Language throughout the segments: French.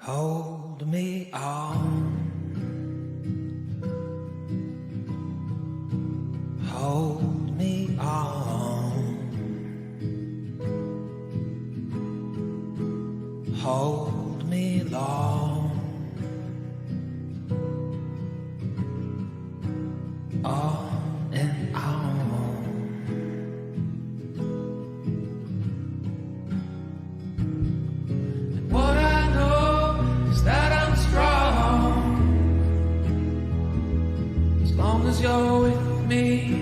Hold me on. Hold me on. Hold me long. On and on. And what I know is that I'm strong as long as you're with me.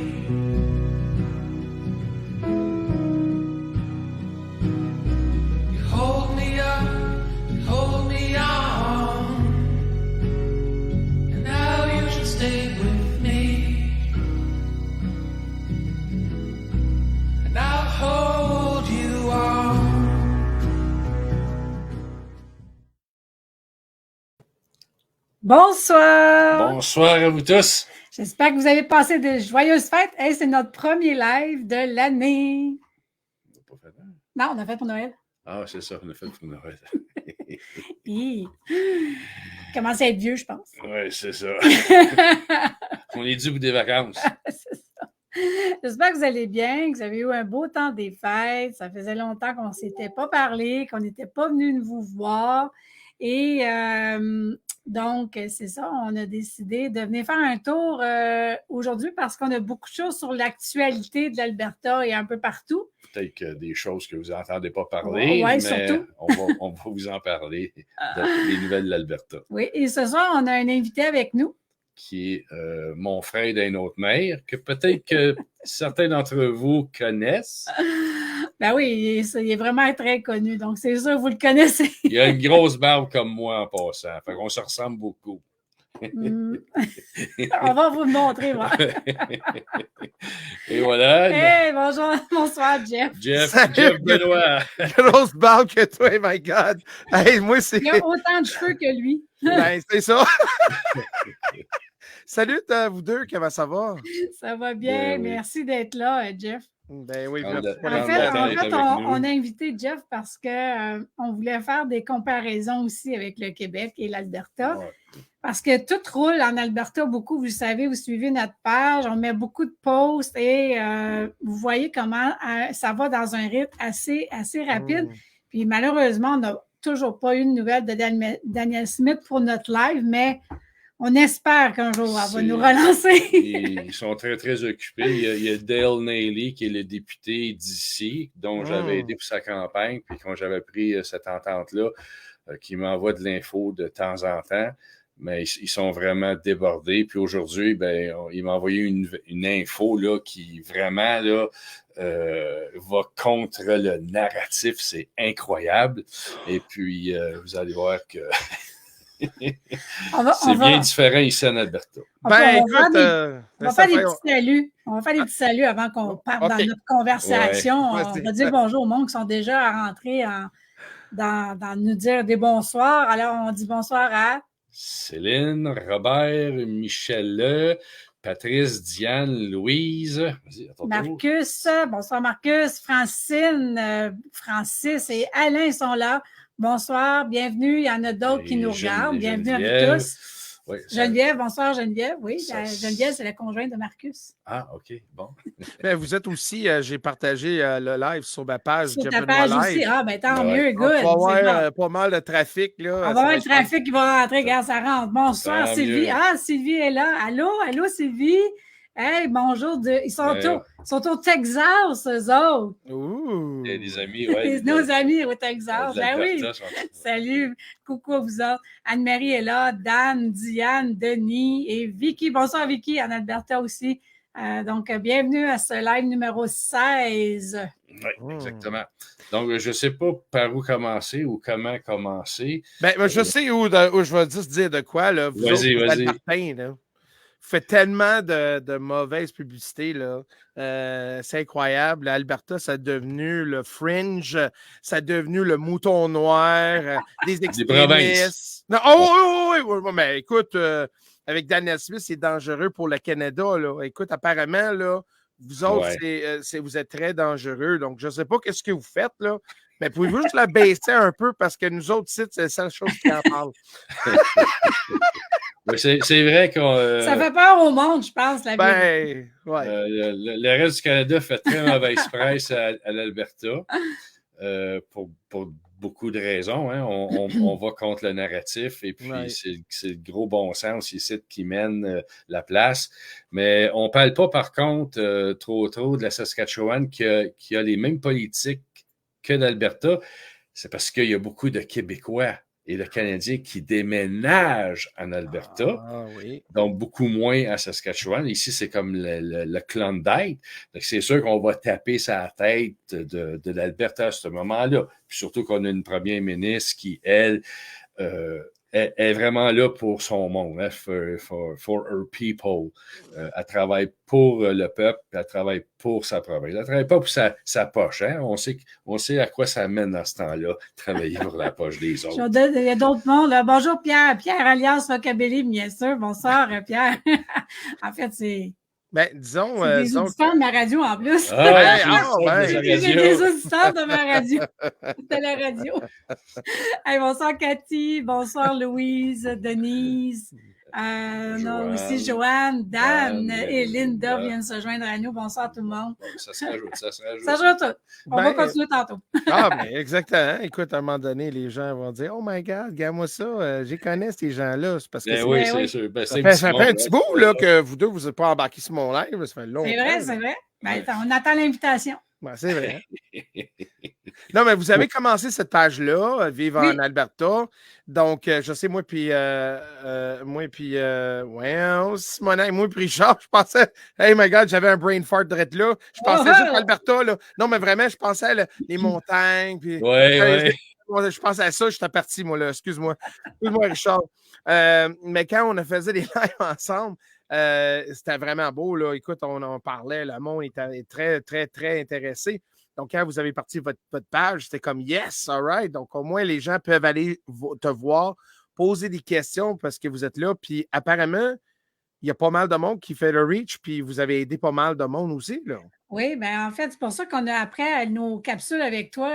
You hold me up, you hold me on, and now you should stay with me, and I'll hold you on. Bonsoir! Bonsoir à vous tous. J'espère que vous avez passé de joyeuses fêtes. Hey, c'est notre premier live de l'année. On n'a pas fait un? Non, on a fait pour Noël. Ah, c'est ça, on a fait pour Noël. Hi. Commence à être vieux, je pense. Oui, c'est ça. On est dû pour des vacances. C'est ça. J'espère que vous allez bien, que vous avez eu un beau temps des fêtes. Ça faisait longtemps qu'on ne s'était pas parlé, qu'on n'était pas venu vous voir. Et donc, c'est ça, on a décidé de venir faire un tour aujourd'hui parce qu'on a beaucoup de choses sur l'actualité de l'Alberta et un peu partout. Peut-être que des choses que vous n'entendez pas parler, Ouais, mais surtout. on va vous en parler des nouvelles de l'Alberta. Oui, et ce soir, on a un invité avec nous. Qui est mon frère d'une autre mère, que peut-être que certains d'entre vous connaissent. Ben oui, il est vraiment très connu, donc c'est sûr que vous le connaissez. Il a une grosse barbe comme moi en passant, fait qu'on se ressemble beaucoup. On va vous le montrer, moi. Et voilà. Hey, bonjour, bonsoir, Jeff. Jeff Benoît. Grosse barbe que toi, my God. Hey, moi, c'est. Il a autant de cheveux que lui. Ben, c'est ça. Salut à vous deux, comment ça va? Ça va bien, Ben oui. merci d'être là, Jeff. Ben oui, En merci pour En fait, l'invitation. on a invité Jeff parce qu'on voulait faire des comparaisons aussi avec le Québec et l'Alberta. Ouais. Parce que tout roule en Alberta beaucoup, vous le savez, vous suivez notre page, on met beaucoup de posts et vous voyez comment ça va dans un rythme assez rapide. Puis malheureusement, on n'a toujours pas eu de nouvelles de Daniel Smith pour notre live, mais on espère qu'un jour, elle va nous relancer. Ils sont très, très occupés. Il y a Dale Naily, qui est le député d'ici, dont j'avais aidé pour sa campagne. Puis quand j'avais pris cette entente-là, qui m'envoie de l'info de temps en temps, mais ils sont vraiment débordés. Puis aujourd'hui, ben, il m'a envoyé une info là, qui vraiment là, va contre le narratif. C'est incroyable. Et puis, vous allez voir que c'est bien différent ici en Alberta. On va faire des petits saluts. On va faire des petits saluts avant qu'on parte dans notre conversation. Ouais. On va dire bonjour aux monde qui sont déjà à rentrer dans nous dire des bonsoirs. Alors, on dit bonsoir à Céline, Robert, Michel, Patrice, Diane, Louise. Vas-y, à ton tour. Marcus. Bonsoir, Marcus. Francine, Francis et Alain sont là. Bonsoir, bienvenue. Il y en a d'autres qui nous regardent. Bienvenue à vous tous. Oui, Geneviève, bonsoir Geneviève. Oui, Geneviève, c'est la conjointe de Marcus. Ah, OK, bon. Mais vous êtes aussi, j'ai partagé le live sur ma page. Sur ta page aussi. Ah, ben tant mieux, good. On va avoir pas mal de trafic. Là, on va avoir le trafic qui va rentrer, regarde, ça rentre. Bonsoir Sylvie. Mieux. Ah, Sylvie est là. Allô Sylvie. Hey, bonjour. Ils sont au Texas, eux autres. Ouh. Il y a des amis, oui. Nos amis au Texas. Ben oui. Salut. Coucou à vous autres. Anne-Marie est là. Dan, Diane, Denis et Vicky. Bonsoir Vicky, en Alberta aussi. Donc, bienvenue à ce live numéro 16. Oui, exactement. Donc, je ne sais pas par où commencer ou comment commencer. Ben, je sais où je vais juste dire de quoi. Là. Vas-y. Martin, là. Fait tellement de mauvaise publicité, là. C'est incroyable. Alberta, ça a devenu le fringe, ça a devenu le mouton noir, des extrémistes. Non, oui, mais écoute, avec Daniel Smith, c'est dangereux pour le Canada, là. Écoute, apparemment, là, vous autres, vous êtes très dangereux. Donc, je ne sais pas qu'est-ce que vous faites, là, Mais pouvez-vous juste la baisser un peu parce que nous autres sites, c'est la seule chose qui en parle. Oui, c'est vrai qu'on. Ça fait peur au monde, je pense, la vie. Ben, ouais. Le reste du Canada fait très mauvaise presse à l'Alberta pour beaucoup de raisons. Hein. On va contre le narratif et puis Ouais. c'est le gros bon sens ici qui mène la place. Mais on ne parle pas, par contre, trop de la Saskatchewan qui a les mêmes politiques que l'Alberta. C'est parce qu'il y a beaucoup de Québécois et de Canadiens qui déménagent en Alberta. Ah, oui. Donc, beaucoup moins à Saskatchewan. Ici, c'est comme le Klondike. Donc, c'est sûr qu'on va taper sa tête de l'Alberta à ce moment-là. Puis surtout qu'on a une première ministre qui, elle, est vraiment là pour son monde, hein, for her people. Elle travaille pour le peuple, puis elle travaille pour sa province. Elle ne travaille pas pour sa poche. Hein? On sait à quoi ça mène dans ce temps-là, travailler pour la poche des autres. Il y a d'autres mondes. Là. Bonjour Pierre. Pierre alias Rockabilly, bien sûr. Bonsoir Pierre. En fait, c'est Disons. des disons... auditeurs de ma radio en plus. J'ai des auditeurs de ma radio. De la radio. Hey, bonsoir Cathy. Bonsoir Louise, Denise. Non, aussi Joanne, Dan et Linda viennent se joindre à nous. Bonsoir tout le monde. Ça se rajoute. Ça se rajoute. On va continuer tantôt. Exactement. Écoute, à un moment donné, les gens vont dire Oh my God, regarde-moi ça, j'y connais ces gens-là. C'est parce que oui, c'est sûr. Ça fait un petit bout là, que vous deux, vous n'êtes pas embarqués sur mon live. Ça fait longtemps. C'est vrai. On attend l'invitation. C'est vrai. Non, mais vous avez commencé cette page-là, Vivre en Alberta. Donc, je sais, moi puis Richard, je pensais, hey my God, j'avais un brain fart direct là. Je pensais juste à Alberta, là. Non, mais vraiment, je pensais à les montagnes. Puis, je pensais à ça, j'étais parti, moi, là. Excuse-moi, Richard. Mais quand on faisait des lives ensemble, c'était vraiment beau, là. Écoute, on en parlait, le monde était très, très, très intéressé. Donc, quand vous avez parti votre page, c'était comme yes, all right. Donc, au moins, les gens peuvent aller te voir, poser des questions parce que vous êtes là. Puis, apparemment, il y a pas mal de monde qui fait le reach, puis vous avez aidé pas mal de monde aussi, là. Oui, bien, en fait, c'est pour ça qu'on a après nos capsules avec toi.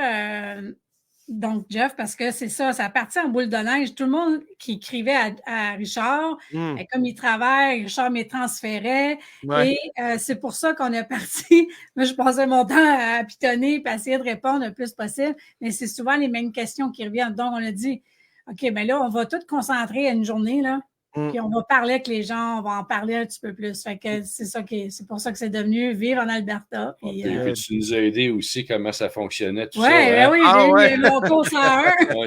Donc, Jeff, parce que c'est ça partit en boule de neige. Tout le monde qui écrivait à Richard, comme il travaille, Richard me transférait. Ouais. Et c'est pour ça qu'on est parti. Moi, je passais mon temps à pitonner et à essayer de répondre le plus possible. Mais c'est souvent les mêmes questions qui reviennent. Donc, on a dit, OK, bien là, on va tout concentrer à une journée, là. Puis on va parler avec les gens, on va en parler un petit peu plus. Fait que c'est pour ça que c'est devenu Vivre en Alberta. Puis, puis tu nous as aidé aussi comment ça fonctionnait, tout ça. Ben oui, j'ai eu mon cours 101.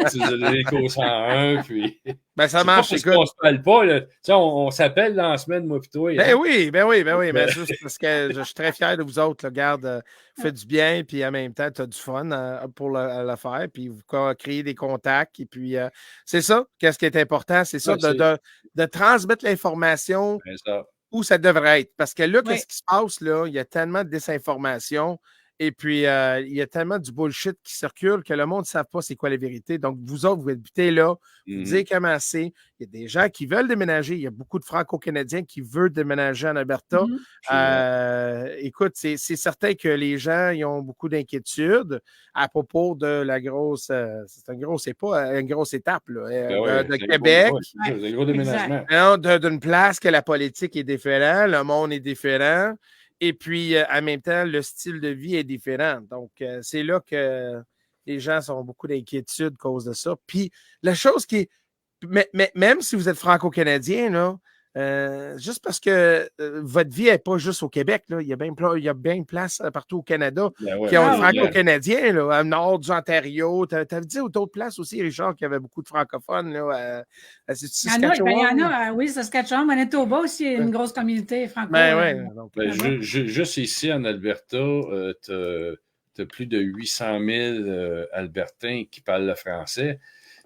Tu nous as donné le cours 101, puis... ça marche, écoute. On se parle pas, là. On s'appelle dans la semaine, moi, puis toi. Ben oui. Mais juste parce que je suis très fier de vous autres. Là. Regarde, faites du bien, puis en même temps, tu as du fun pour le faire, puis vous créez des contacts. Et puis, c'est ça. Qu'est-ce qui est important? C'est ça, de transmettre l'information où ça devrait être. Parce que là, qu'est-ce qui se passe? Là? Il y a tellement de désinformation. Et puis, il y a tellement du bullshit qui circule que le monde ne sait pas c'est quoi la vérité. Donc, vous autres, vous habitez là, vous dites comment c'est. Il y a des gens qui veulent déménager. Il y a beaucoup de Franco-Canadiens qui veulent déménager en Alberta. Écoute, c'est certain que les gens ils ont beaucoup d'inquiétudes à propos de la grosse... c'est une grosse étape là, de Québec. C'est un gros déménagement. D'une place que la politique est différente, le monde est différent. Et puis, en même temps, le style de vie est différent. Donc, c'est là que les gens ont beaucoup d'inquiétudes à cause de ça. Puis, la chose qui est... même si vous êtes franco-canadien, là, juste parce que votre vie n'est pas juste au Québec, là, il y a bien de place partout au Canada qui ont des franco-canadiens, là, au nord du Ontario. Tu avais dit d'autres places aussi, Richard, qu'il y avait beaucoup de francophones. Là, il y en a, oui, Saskatchewan, Manitoba aussi, il y a une grosse communauté francophone. Juste ici, en Alberta, tu as plus de 800 000 Albertains qui parlent le français.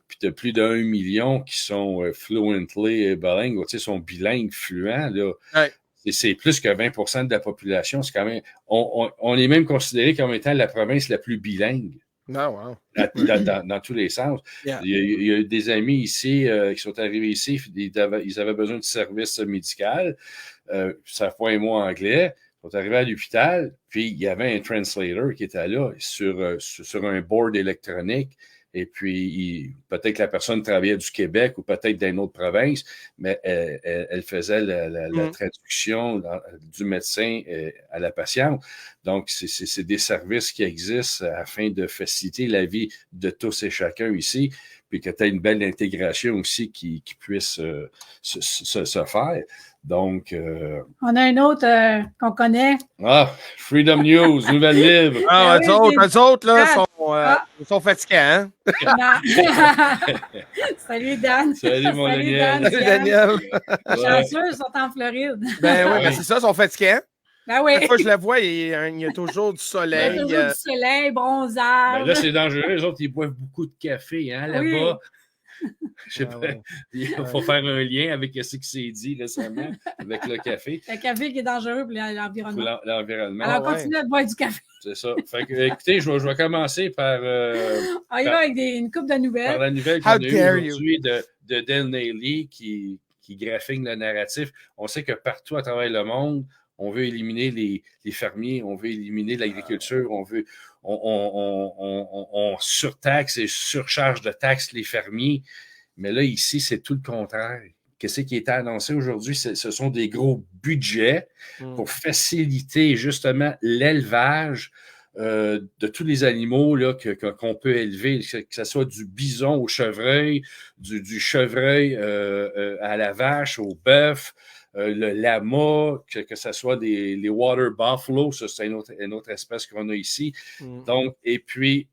Puis tu as plus d'1 million qui sont fluently bilingues, tu sais, sont bilingues fluents. Là. Ouais. C'est plus que 20% de la population. C'est quand même, on est même considéré comme étant la province la plus bilingue. Wow. Dans tous les sens. Yeah. Il y a des amis ici qui sont arrivés ici, ils avaient besoin de services médicaux, ça fait un mot anglais. Ils sont arrivés à l'hôpital, puis il y avait un translator qui était là sur un board électronique. Et puis, peut-être que la personne travaillait du Québec ou peut-être d'une autre province, mais elle faisait la traduction du médecin à la patiente. Donc, c'est des services qui existent afin de faciliter la vie de tous et chacun ici, puis que tu aies une belle intégration aussi qui puisse se faire. Donc... On a un autre qu'on connaît. Ah, Freedom News, Nouvelle Libre. Ah, oui, eux autres, là, Dan. sont fatigants, hein? Salut, Dan. Salut, mon Daniel. Salut, Daniel. Chanceux, ils sont en Floride. Ben oui, ben c'est ça, ils sont fatigants. Ben oui. Chaque fois que je la vois, il y a toujours du Il y soleil. a toujours du soleil, bronzage. Ben là, c'est dangereux. Les autres, ils boivent beaucoup de café, hein, là-bas. Oui. Je sais pas. ouais. Il faut faire un lien avec ce qui s'est dit récemment avec le café. Le café qui est dangereux pour Pour l'environnement. l'environnement. Alors, ouais. continuez à boire du café. C'est ça. Fait que, écoutez, je vais commencer par On y va avec une coupe de par nouvelles. la nouvelle How qu'on a eue dare you. aujourd'hui de Dale Naily qui graphique le narratif. On sait que partout à travers le monde, on veut éliminer les fermiers, on veut éliminer l'agriculture, on surtaxe et surcharge de taxes les fermiers. Mais là, ici, c'est tout le contraire. Qu'est-ce qui est annoncé aujourd'hui? Ce sont des gros budgets pour faciliter justement l'élevage de tous les animaux là, qu'on peut élever, que ce soit du bison au chevreuil, du chevreuil à la vache, au bœuf, le lama, que ce soit les water buffalo, ça c'est une autre espèce qu'on a ici. Donc, et puis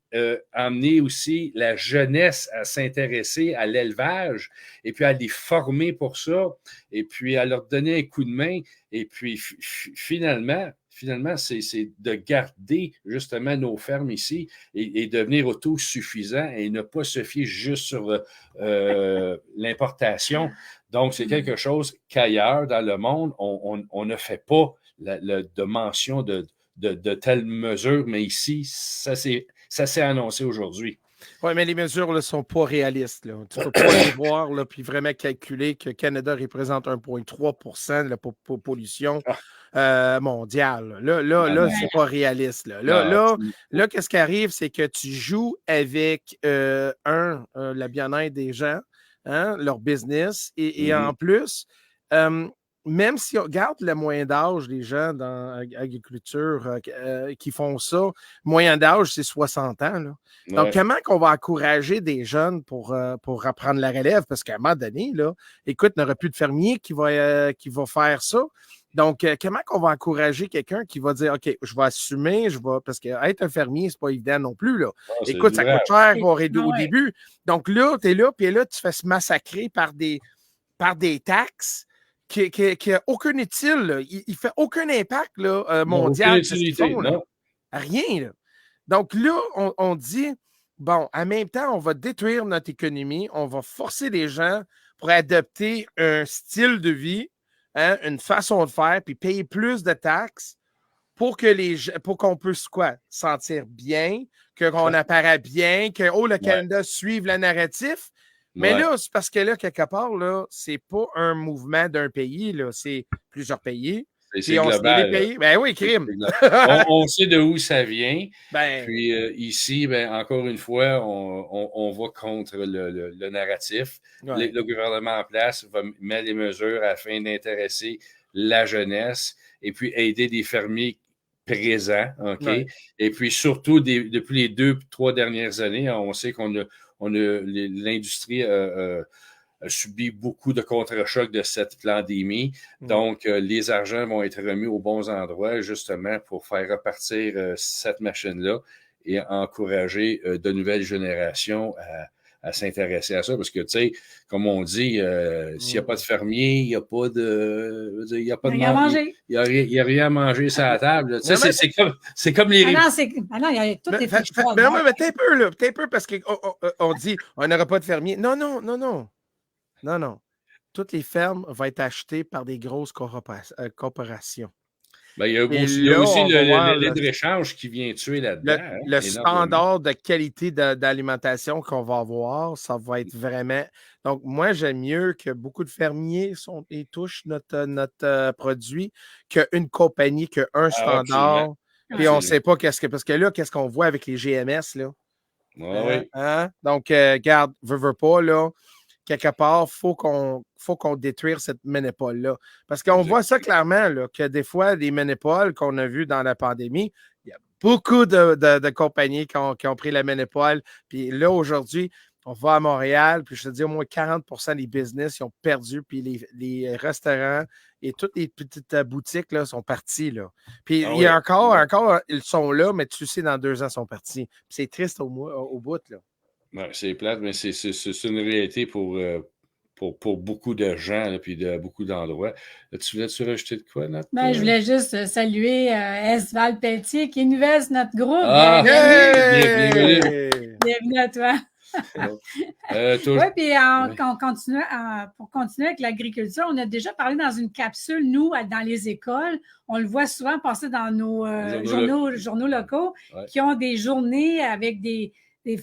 amener aussi la jeunesse à s'intéresser à l'élevage et puis à les former pour ça et puis à leur donner un coup de main et puis finalement, c'est de garder justement nos fermes ici et devenir autosuffisants et ne pas se fier juste sur l'importation. Donc, c'est quelque chose qu'ailleurs dans le monde, on ne fait pas de mention de telles mesures, mais ici, ça s'est annoncé aujourd'hui. Oui, mais les mesures ne sont pas réalistes. Là. Tu ne peux pas les voir là, puis vraiment calculer que le Canada représente 1,3 % de la pollution mondiale. Là, c'est pas réaliste. Là, qu'est-ce qui arrive, c'est que tu joues avec la bien-être des gens, hein, leur business, et en plus, même si on regarde le moyen d'âge des gens dans l'agriculture qui font ça, le moyen d'âge, c'est 60 ans. Là. Donc, comment qu'on va encourager des jeunes pour apprendre la relève? Parce qu'à un moment donné, là, écoute, il n'y aura plus de fermier qui va faire ça. Donc, comment qu'on va encourager quelqu'un qui va dire, OK, je vais assumer, parce qu'être un fermier, c'est pas évident non plus. Là. Écoute, ça coûte cher au début. Donc là, tu es là, puis là, tu fais se massacrer par des taxes qui n'a aucun utile. Là. Il ne fait aucun impact là, mondial. Là. Rien. Là. Donc là, on dit, bon, en même temps, on va détruire notre économie, on va forcer les gens pour adopter un style de vie, hein, une façon de faire, puis payer plus de taxes pour qu'on puisse sentir bien, qu'on apparaît bien, que le Canada suive le narratif. Mais là, c'est parce que là, quelque part, là, c'est pas un mouvement d'un pays, là, c'est plusieurs pays. C'est global. Ben oui, crime. On sait de où ça vient. Ben, puis ici, encore une fois, on va contre le narratif. Ouais. Le gouvernement en place va mettre des mesures afin d'intéresser la jeunesse et puis aider des fermiers présents. OK? Ouais. Et puis surtout, depuis les 2-3 dernières années, on sait l'industrie a subi beaucoup de contre-chocs de cette pandémie. Donc, les argents vont être remis aux bons endroits, justement, pour faire repartir cette machine-là et encourager de nouvelles générations à s'intéresser à ça. Parce que, tu sais, comme on dit, s'il n'y a pas de fermier, il n'y a pas de... Il n'y a pas de manger. Il n'y a rien à manger sur la table. Tu sais, c'est comme les... il y a tout est fait. Mais t'es un peu, parce qu'on dit, on n'aura pas de fermier. Non. Toutes les fermes vont être achetées par des grosses corporations. Ben, il y a Et aussi, il y a là, aussi on va voir le libre-échange qui vient tuer là-dedans. le énormément. standard de qualité d'alimentation qu'on va avoir, ça va être vraiment. Donc, moi, j'aime mieux que beaucoup de fermiers et touchent notre produit qu'une compagnie, qu'un Ah, standard. Puis on ne absolument. sait pas parce que là, qu'est-ce qu'on voit avec les GMS, là? Ah, oui. Hein? Donc, regarde, veux pas, là, quelque part, faut qu'on détruise cette ménopole-là. Parce qu'on voit ça clairement, là, que des fois, des ménopoles qu'on a vues dans la pandémie, il y a beaucoup de compagnies qui ont pris la ménopole. Puis là, aujourd'hui, on va à Montréal, puis je te dis, au moins 40% des business, ils ont perdu, puis les restaurants et toutes les petites boutiques là, sont partis. Là. Puis il y a encore, ils sont là, mais tu sais, dans 2 ans, ils sont partis. Puis c'est triste au bout. Là. Ouais, c'est plate, mais c'est une réalité pour beaucoup de gens, là, puis de beaucoup d'endroits. Tu voulais-tu rajouter de quoi, Nat? Ben, je voulais juste saluer Esval Pelletier qui est nouvelle sur notre groupe. Ah, Bienvenue. Bienvenue à toi. Oui, puis pour continuer avec l'agriculture, on a déjà parlé dans une capsule, nous, dans les écoles. On le voit souvent passer dans nos journaux locaux qui ont des journées avec des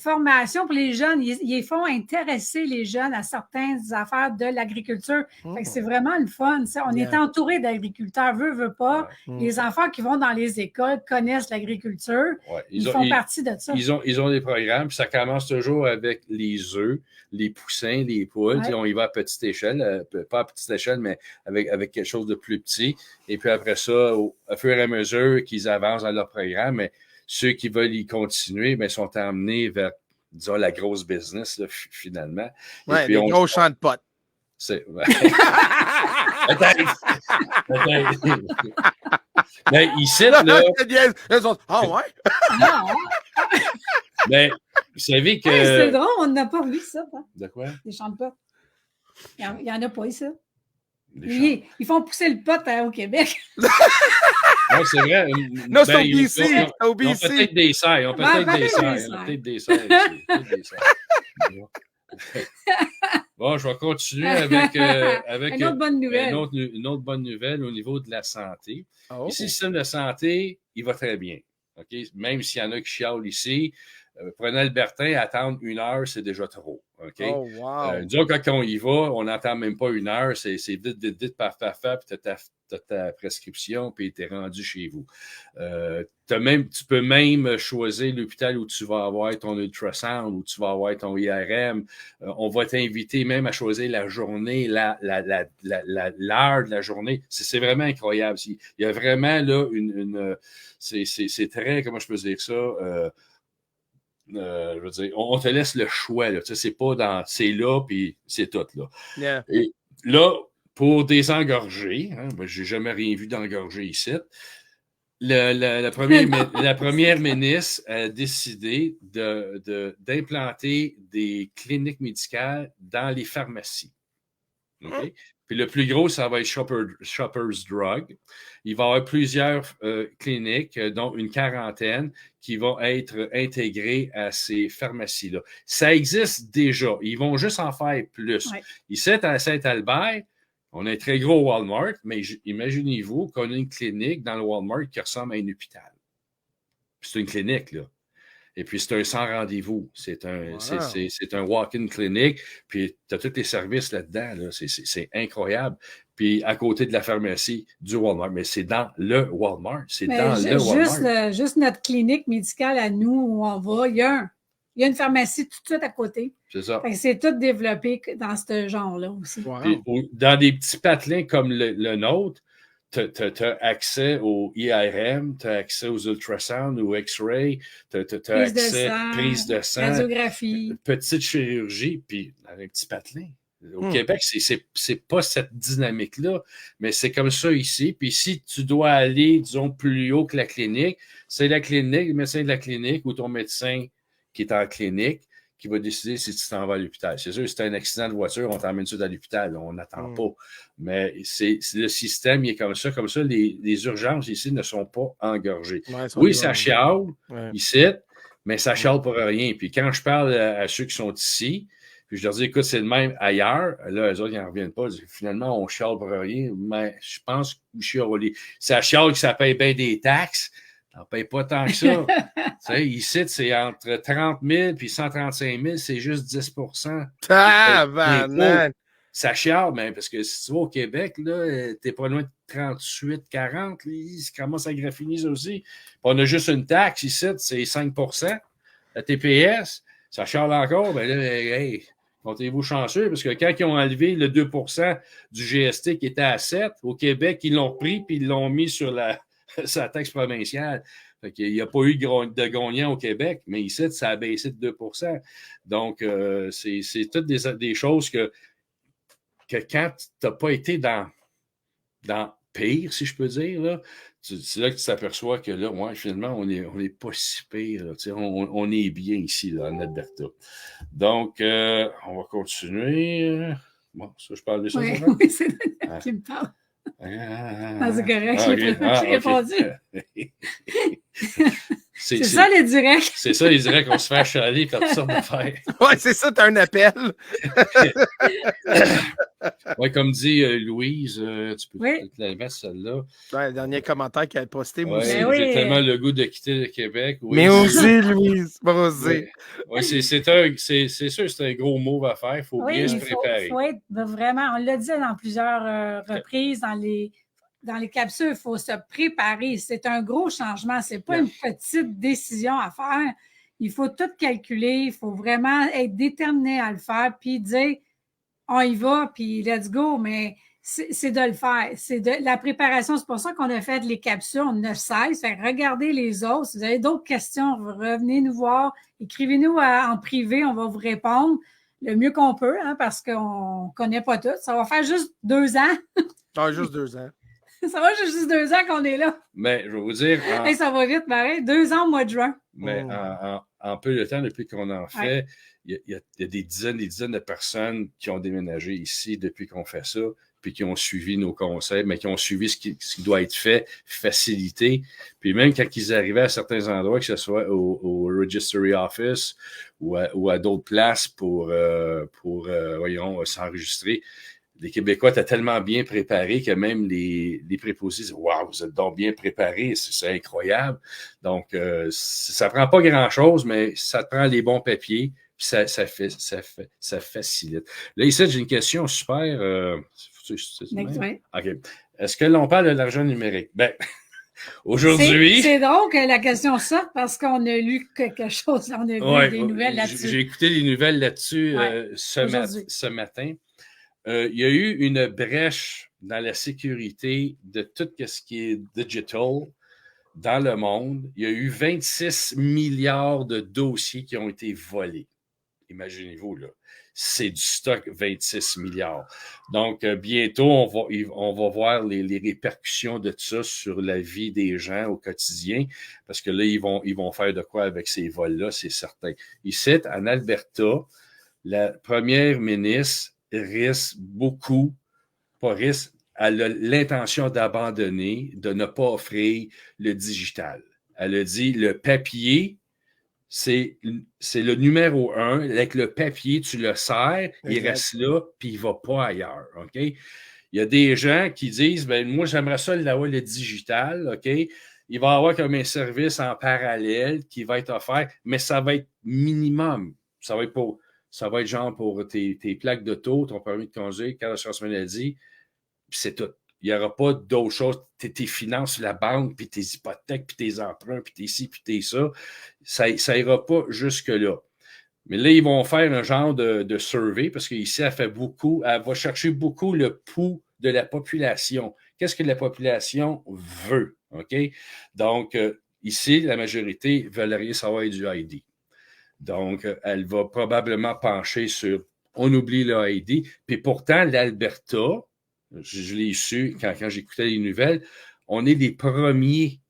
formations pour les jeunes. Ils font intéresser les jeunes à certaines affaires de l'agriculture. Fait que c'est vraiment le fun. On est entouré d'agriculteurs, veut pas. Les enfants qui vont dans les écoles connaissent l'agriculture. Ouais, ils font partie de ça. Ils ont des programmes, puis ça commence toujours avec les œufs, les poussins, les poules. On y va à petite échelle, pas à petite échelle, mais avec quelque chose de plus petit. Et puis après ça, au fur et à mesure qu'ils avancent dans leur programme, mais ceux qui veulent y continuer, bien, sont emmenés vers, disons, la grosse business, là, finalement. Oui, les gros champs de potes. C'est... Peut-être. Mais ici, là... Ah ouais? Non. Mais vous savez que... Hey, c'est drôle, on n'a pas vu ça. Hein? De quoi? Des champs de potes. Il n'y en a pas ici. Ils font pousser le pot au Québec. Oui, c'est vrai. Non, c'est au BC. Ils ont peut-être des serres. Ils ont peut-être des serres. Bon, je vais continuer avec une autre bonne nouvelle. Une autre bonne nouvelle au niveau de la santé. Ici, le système de santé, il va très bien. Okay? Même s'il y en a qui chialent ici, prenez Albertin, attendre 1 heure, c'est déjà trop. Okay? Oh, wow. Disons, quand on y va, on n'attend même pas 1 heure, c'est vite, paf, puis tu as ta prescription, puis tu es rendu chez vous. Tu peux même choisir l'hôpital où tu vas avoir ton ultrasound, où tu vas avoir ton IRM. On va t'inviter même à choisir la journée, l'heure de la journée. C'est vraiment incroyable. Il y a vraiment là c'est très, comment je peux dire ça? Je veux dire, on te laisse le choix. Là. Tu sais, c'est pas dans c'est là, puis c'est tout. Là. Yeah. Et là, pour désengorger, j'ai jamais rien vu d'engorger ici. La première ministre a décidé d'implanter des cliniques médicales dans les pharmacies. Okay? Puis le plus gros, ça va être Shoppers Drug. Il va y avoir plusieurs cliniques, dont une quarantaine, qui vont être intégrées à ces pharmacies-là. Ça existe déjà. Ils vont juste en faire plus. Ouais. Ici, à Saint-Albert, on a un très gros Walmart, mais imaginez-vous qu'on a une clinique dans le Walmart qui ressemble à un hôpital. C'est une clinique, là. Et puis, c'est un sans rendez-vous. C'est un walk-in clinic. Puis, tu as tous les services là-dedans. Là. C'est incroyable. Puis, à côté de la pharmacie du Walmart. Mais c'est dans le Walmart. C'est dans le Walmart. Juste notre clinique médicale à nous où on va, il y a une pharmacie tout de suite à côté. C'est ça. C'est tout développé dans ce genre-là aussi. Wow. Puis, dans des petits patelins comme le nôtre, tu as accès au IRM, tu as accès aux ultrasounds, aux X-ray, tu as accès à prise de sang, radiographie, petite chirurgie, puis dans un petit patelin. Au Québec, c'est pas cette dynamique-là, mais c'est comme ça ici. Puis si tu dois aller, disons, plus haut que la clinique, c'est la clinique, le médecin de la clinique ou ton médecin qui est en clinique qui va décider si tu t'en vas à l'hôpital. C'est sûr, si tu as un accident de voiture, on t'emmène tout à l'hôpital. On n'attend pas. Mais c'est le système, il est comme ça. Comme ça, les urgences ici ne sont pas engorgées. Ouais, oui, ça chiale ici, mais ça chiale pour rien. Puis quand je parle à ceux qui sont ici, Puis je leur dis, écoute, c'est le même ailleurs. Là, eux autres, ils n'en reviennent pas. Finalement, on chiale pour rien. Mais je pense que ça chiale que ça paye bien des taxes. Ça ne paye pas tant que ça. Tu sais, ici, c'est entre 30 000 puis 135 000, c'est juste 10 Tabarnak! Ça chiale, mais parce que si tu vas au Québec, là, t'es pas loin de 38, 40, là, ça commence à graffiner ça aussi. Puis on a juste une taxe ici, c'est 5 la TPS. Ça chiale encore, ben là, hey, comptez-vous chanceux, parce que quand ils ont enlevé le 2 du GST qui était à 7, au Québec, ils l'ont pris puis ils l'ont mis sur sa taxe provinciale. Fait qu'il n'y a pas eu de gagnant au Québec, mais ici, ça a baissé de 2 Donc, c'est toutes des choses que quand tu n'as pas été dans pire, si je peux dire, là, c'est là que tu t'aperçois que là, ouais, finalement, on n'est pas si pire. Là, on est bien ici, là, en Alberta. Donc, on va continuer. Bon, ça, je parle de ça. Oui, ça oui, c'est Daniel qui me parle. C'est correct, j'ai répondu. C'est ça les directs. C'est ça les directs qu'on se fait achaler par toutes sortes d'affaires. Oui, c'est ça, tu as un appel. Oui, comme dit Louise, tu peux Oui. te la mettre celle-là. Ouais, le dernier commentaire qu'elle a posté, moi aussi. Ben oui. J'ai tellement le goût de quitter le Québec. Oui, Mais osez, Louise, pas osé. Oui, c'est sûr, c'est un gros move à faire. Il faut bien se préparer. Il faut être vraiment, on l'a dit dans plusieurs reprises, dans les capsules, il faut se préparer. C'est un gros changement. Ce n'est pas une petite décision à faire. Il faut tout calculer. Il faut vraiment être déterminé à le faire, puis dire on y va, puis let's go. Mais c'est de le faire. C'est de la préparation. C'est pour ça qu'on a fait les capsules. On a 16. Fait regardez les autres. Si vous avez d'autres questions, revenez nous voir. Écrivez-nous en privé. On va vous répondre le mieux qu'on peut, hein, parce qu'on ne connaît pas tout. Ça va faire juste 2 ans. Ah, juste 2 ans. Ça va juste 2 ans qu'on est là. Mais je vais vous dire. Ça va vite, pareil. 2 ans au mois de juin. Mais en peu de temps, depuis qu'on en fait, il y a des dizaines de personnes qui ont déménagé ici depuis qu'on fait ça, puis qui ont suivi nos conseils, mais qui ont suivi ce qui doit être fait, facilité. Puis même quand ils arrivaient à certains endroits, que ce soit au Registry Office ou à d'autres places pour s'enregistrer, les Québécois étaient tellement bien préparés que même les préposés disent « Wow, vous êtes donc bien préparés, c'est incroyable! » Donc, ça ne prend pas grand-chose, mais ça te prend les bons papiers, puis ça facilite. Là, ici, j'ai une question super... OK. Est-ce que l'on parle de l'argent numérique? Ben, aujourd'hui... C'est drôle que la question sorte parce qu'on a lu quelque chose, on a vu des nouvelles là-dessus. J'ai écouté les nouvelles là-dessus ce matin. Il y a eu une brèche dans la sécurité de tout ce qui est digital dans le monde. Il y a eu 26 milliards de dossiers qui ont été volés. Imaginez-vous, là. C'est du stock, 26 milliards. Donc, bientôt, on va voir les répercussions de tout ça sur la vie des gens au quotidien, parce que là, ils vont faire de quoi avec ces vols-là, c'est certain. Ici, en Alberta, la première ministre risque beaucoup, pas risque, elle a l'intention d'abandonner, de ne pas offrir le digital. Elle a dit, le papier, c'est le numéro 1. Avec le papier, tu le sers, il reste là, puis il ne va pas ailleurs. OK? Il y a des gens qui disent, ben moi, j'aimerais ça l'avoir le digital. OK? Il va y avoir comme un service en parallèle qui va être offert, mais ça va être minimum. Ça va être genre pour tes plaques d'auto, ton permis de conduire, carte d'assurance maladie, puis c'est tout. Il n'y aura pas d'autres choses. Tes finances, la banque, puis tes hypothèques, puis tes emprunts, puis tes ci, puis tes ça. Ça n'ira pas jusque-là. Mais là, ils vont faire un genre de survey, parce qu'ici, elle va chercher beaucoup le pouls de la population. Qu'est-ce que la population veut? OK? Donc, ici, la majorité veulent rien savoir du ID. Donc, elle va probablement pencher sur on oublie le ID. Puis pourtant, l'Alberta, je l'ai su quand j'écoutais les nouvelles, on est les premiers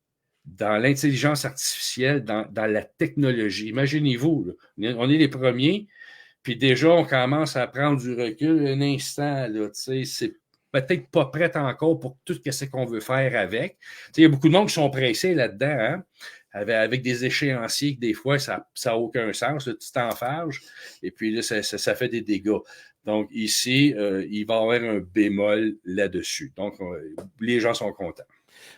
dans l'intelligence artificielle, dans la technologie. Imaginez-vous, là, on est les premiers, puis déjà, on commence à prendre du recul un instant. Là, c'est peut-être pas prêt encore pour tout ce qu'on veut faire avec. Il y a beaucoup de monde qui sont pressés là-dedans, hein? avec des échéanciers que des fois, ça n'a aucun sens. Là, tu t'enfarges et puis là, ça fait des dégâts. Donc ici, il va y avoir un bémol là-dessus. Donc, les gens sont contents.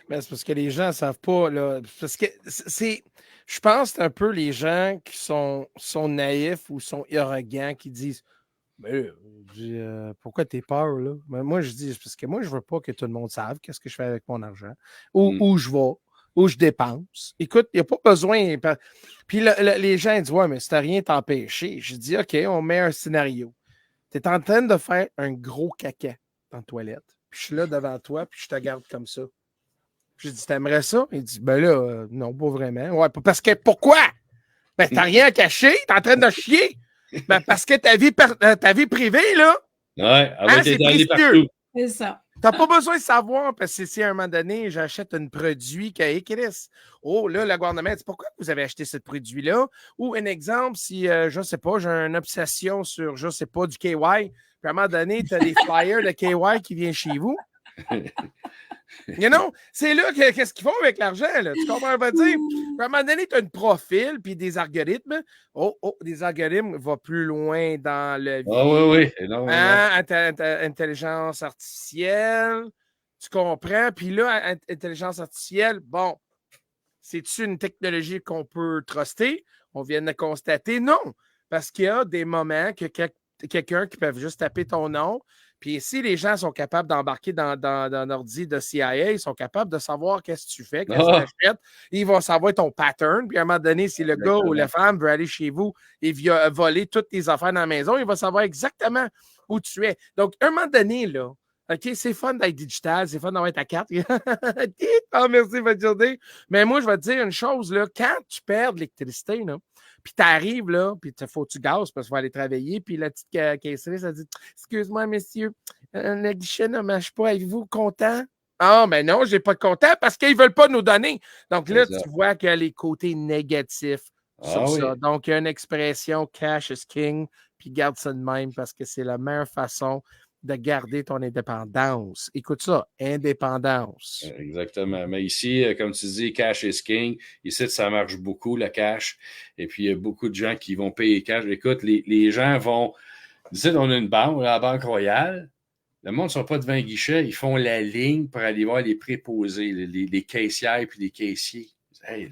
Mais c'est parce que les gens ne savent pas. Là, parce que je pense que c'est un peu les gens qui sont naïfs ou sont arrogants qui disent mais pourquoi t'es peur, là? Mais moi, je dis, parce que moi, je veux pas que tout le monde sache qu'est-ce que je fais avec mon argent, où je vais, où je dépense. Écoute, il n'y a pas besoin. Puis les gens disent, ouais, mais si t'as rien t'empêcher. Je dis, OK, on met un scénario. Tu es en train de faire un gros caca dans la toilette. Puis je suis là devant toi, puis je te garde comme ça. J'ai dit, t'aimerais ça? Il dit, ben là, non, pas vraiment. Ouais, parce que pourquoi? Ben, t'as rien à cacher, t'es en train de chier. Ben, parce que ta vie privée, là, ouais, avec c'est des précieux. C'est ça. T'as pas besoin de savoir, parce que si à un moment donné, j'achète un produit qui a écrit, oh, là, le gouvernement dit, pourquoi vous avez acheté ce produit-là? Ou un exemple, si, je sais pas, j'ai une obsession sur, je sais pas, du KY, puis à un moment donné, tu as des flyers de KY qui viennent chez vous. You know, c'est là qu'est-ce qu'ils font avec l'argent, là. Tu comprends, on va dire? Puis à un moment donné, tu as un profil, puis des algorithmes. Oh, des algorithmes vont plus loin dans le vie. oui, Intelligence artificielle. Tu comprends? Puis là, intelligence artificielle, bon, c'est-tu une technologie qu'on peut truster? On vient de constater, non. Parce qu'il y a des moments que quelqu'un qui peut juste taper ton nom. Puis si les gens sont capables d'embarquer dans un ordi de CIA, ils sont capables de savoir qu'est-ce que tu fais, qu'est-ce que tu achètes. Ils vont savoir ton pattern. Puis à un moment donné, si le gars ou la femme veut aller chez vous et voler toutes tes affaires dans la maison, il va savoir exactement où tu es. Donc, à un moment donné, là, OK, c'est fun d'être digital, c'est fun d'avoir ta carte. Oh, merci, bonne journée. Mais moi, je vais te dire une chose, là, quand tu perds de l'électricité, là, puis tu arrives, là, puis il faut que tu gazes parce qu'il faut aller travailler, puis la petite caisserie, ça dit « Excuse-moi, messieurs, le guichet ne marche pas, êtes-vous content? » Ah, mais non, je n'ai pas de content parce qu'ils ne veulent pas nous donner. Donc là, tu vois qu'il y a les côtés négatifs sur ça. Donc, il y a une expression « Cash is king », puis garde ça de même parce que c'est la meilleure façon de garder ton indépendance. Écoute ça, indépendance. Exactement. Mais ici, comme tu dis, cash is king. Ici, ça marche beaucoup, le cash. Et puis, il y a beaucoup de gens qui vont payer cash. Écoute, les gens vont... Ici, on a une banque, la Banque Royale. Le monde ne sont pas devant un guichet. Ils font la ligne pour aller voir les préposés, les caissières puis les caissiers. Hey,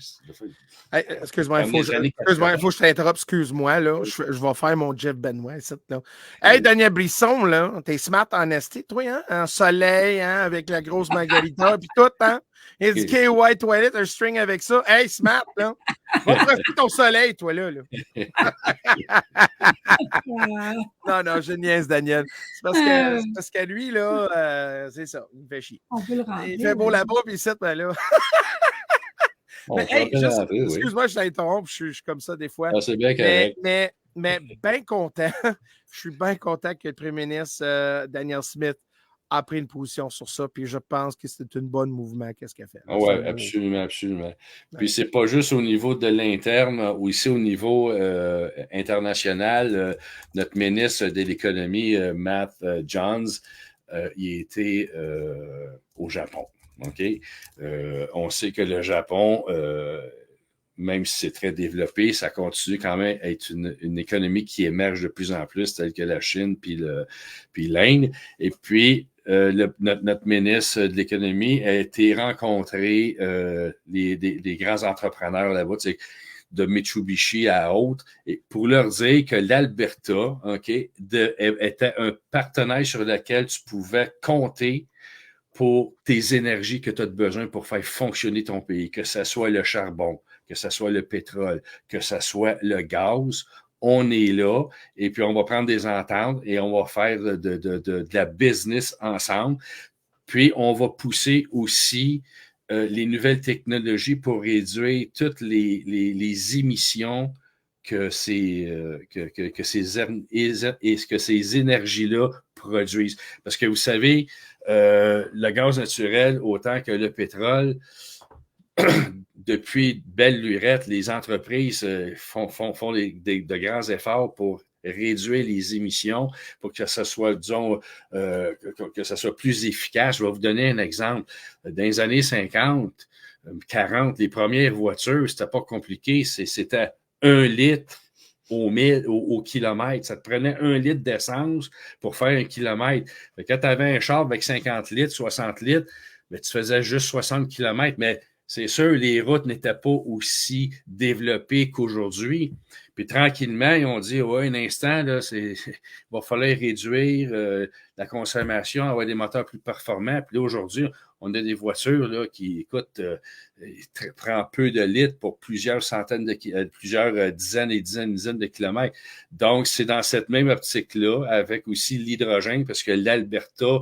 excuse-moi, il faut que je t'interrompe. Excuse-moi, là. Je vais faire mon Jeff Benoit. Là. Hey, Daniel Brisson, là, t'es smart en ST, toi, hein? En soleil, hein? Avec la grosse margarita, puis tout, hein? Il dit KY Toilet, un string avec ça. Hey, smart, là. Va profiter ton soleil, toi, là. Non, je niaise, Daniel. C'est parce que lui, là, c'est ça. Il me fait chier. On peut le rendre. Il fait beau là-bas, puis il ben là. Mais, hey, excuse-moi, je t'interromps, je suis comme ça des fois. Ah, c'est bien correct. Mais bien content. Je suis bien content que le premier ministre Daniel Smith a pris une position sur ça, puis je pense que c'est un bon mouvement, qu'est-ce qu'elle fait. Oui, absolument, absolument. Puis c'est pas juste au niveau de l'interne, ou ici au niveau international. Notre ministre de l'économie, Matt Johns, il était au Japon. OK? On sait que le Japon, même si c'est très développé, ça continue quand même à être une économie qui émerge de plus en plus, telle que la Chine puis l'Inde. Et puis, notre ministre de l'économie a été rencontrer des grands entrepreneurs là-bas, de Mitsubishi à autres, et pour leur dire que l'Alberta, OK, était un partenaire sur lequel tu pouvais compter pour tes énergies que tu as besoin pour faire fonctionner ton pays, que ce soit le charbon, que ce soit le pétrole, que ce soit le gaz. On est là et puis on va prendre des ententes et on va faire de la business ensemble. Puis on va pousser aussi les nouvelles technologies pour réduire toutes les émissions que ces énergies-là produisent. Parce que vous savez, le gaz naturel, autant que le pétrole, depuis belle lurette, les entreprises font de grands efforts pour réduire les émissions, pour que ça soit, disons, que ça soit plus efficace. Je vais vous donner un exemple. Dans les années 50, 40, les premières voitures, c'était pas compliqué. C'était 1 litre au kilomètre. Ça te prenait 1 litre d'essence pour faire 1 kilomètre. Quand tu avais un char avec 50 litres, 60 litres, mais tu faisais juste 60 kilomètres. Mais c'est sûr, les routes n'étaient pas aussi développées qu'aujourd'hui. Puis tranquillement, ils ont dit, ouais, un instant, là, il va falloir réduire la consommation, avoir des moteurs plus performants. Puis là, aujourd'hui, on a des voitures là, qui, écoute, prend peu de litres pour plusieurs centaines plusieurs dizaines et dizaines de kilomètres. Donc, c'est dans cette même optique-là, avec aussi l'hydrogène, parce que l'Alberta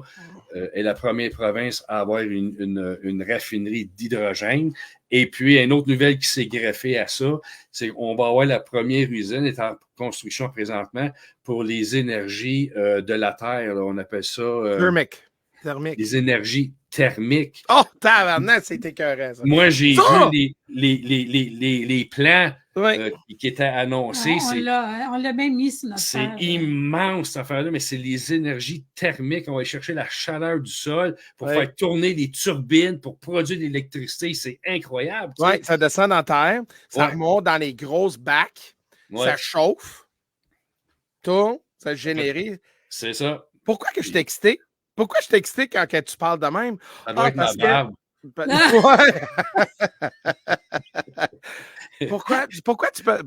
est la première province à avoir une raffinerie d'hydrogène. Et puis, une autre nouvelle qui s'est greffée à ça, c'est qu'on va avoir la première usine, est en construction présentement, pour les énergies de la Terre. Là. On appelle ça... Thermique. Les énergies thermiques. Oh, tabarnak, c'était écœurant, ça. Moi, j'ai vu les plans qui étaient annoncés. On l'a même mis sur notre C'est terre. immense, cette affaire-là, mais c'est les énergies thermiques. On va chercher la chaleur du sol pour faire tourner les turbines, pour produire de l'électricité. C'est incroyable. Oui, ça descend dans la terre, ça remonte dans les grosses bacs, ça chauffe, tout, ça génère. C'est ça. Pourquoi que je t'ai excité? Pourquoi je t'ai excité quand tu parles de même? Ça doit être ma barbe.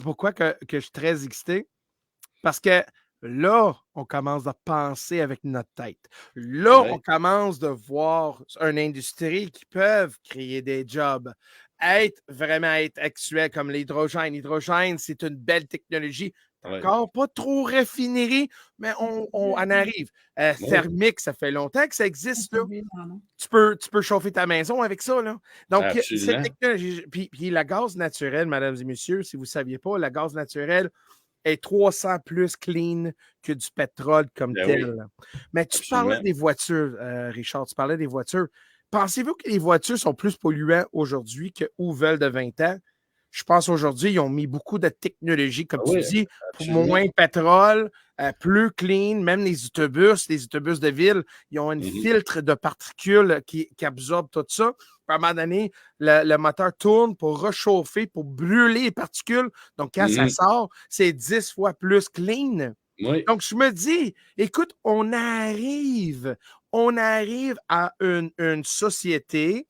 Pourquoi que je suis très excité? Parce que là, on commence à penser avec notre tête. Là, on commence de voir une industrie qui peut créer des jobs, être actuel comme l'hydrogène. L'hydrogène, c'est une belle technologie. Encore pas trop raffinerie, mais on en arrive. Thermique, ça fait longtemps que ça existe. Là. Tu peux chauffer ta maison avec ça. Là. Donc, cette technologie. Puis la gaz naturel, mesdames et messieurs, si vous ne saviez pas, la gaz naturel est 300 plus clean que du pétrole comme tel. Oui. Mais tu parlais des voitures, Richard, tu parlais des voitures. Pensez-vous que les voitures sont plus polluantes aujourd'hui qu'aux veulent de 20 ans? Je pense aujourd'hui, ils ont mis beaucoup de technologie, comme tu dis, pour moins de pétrole, plus clean, même les autobus de ville, ils ont un filtre de particules qui absorbe tout ça. À un moment donné, le moteur tourne pour réchauffer, pour brûler les particules. Donc, quand ça sort, c'est 10 fois plus clean. Oui. Donc, je me dis, écoute, on arrive à une société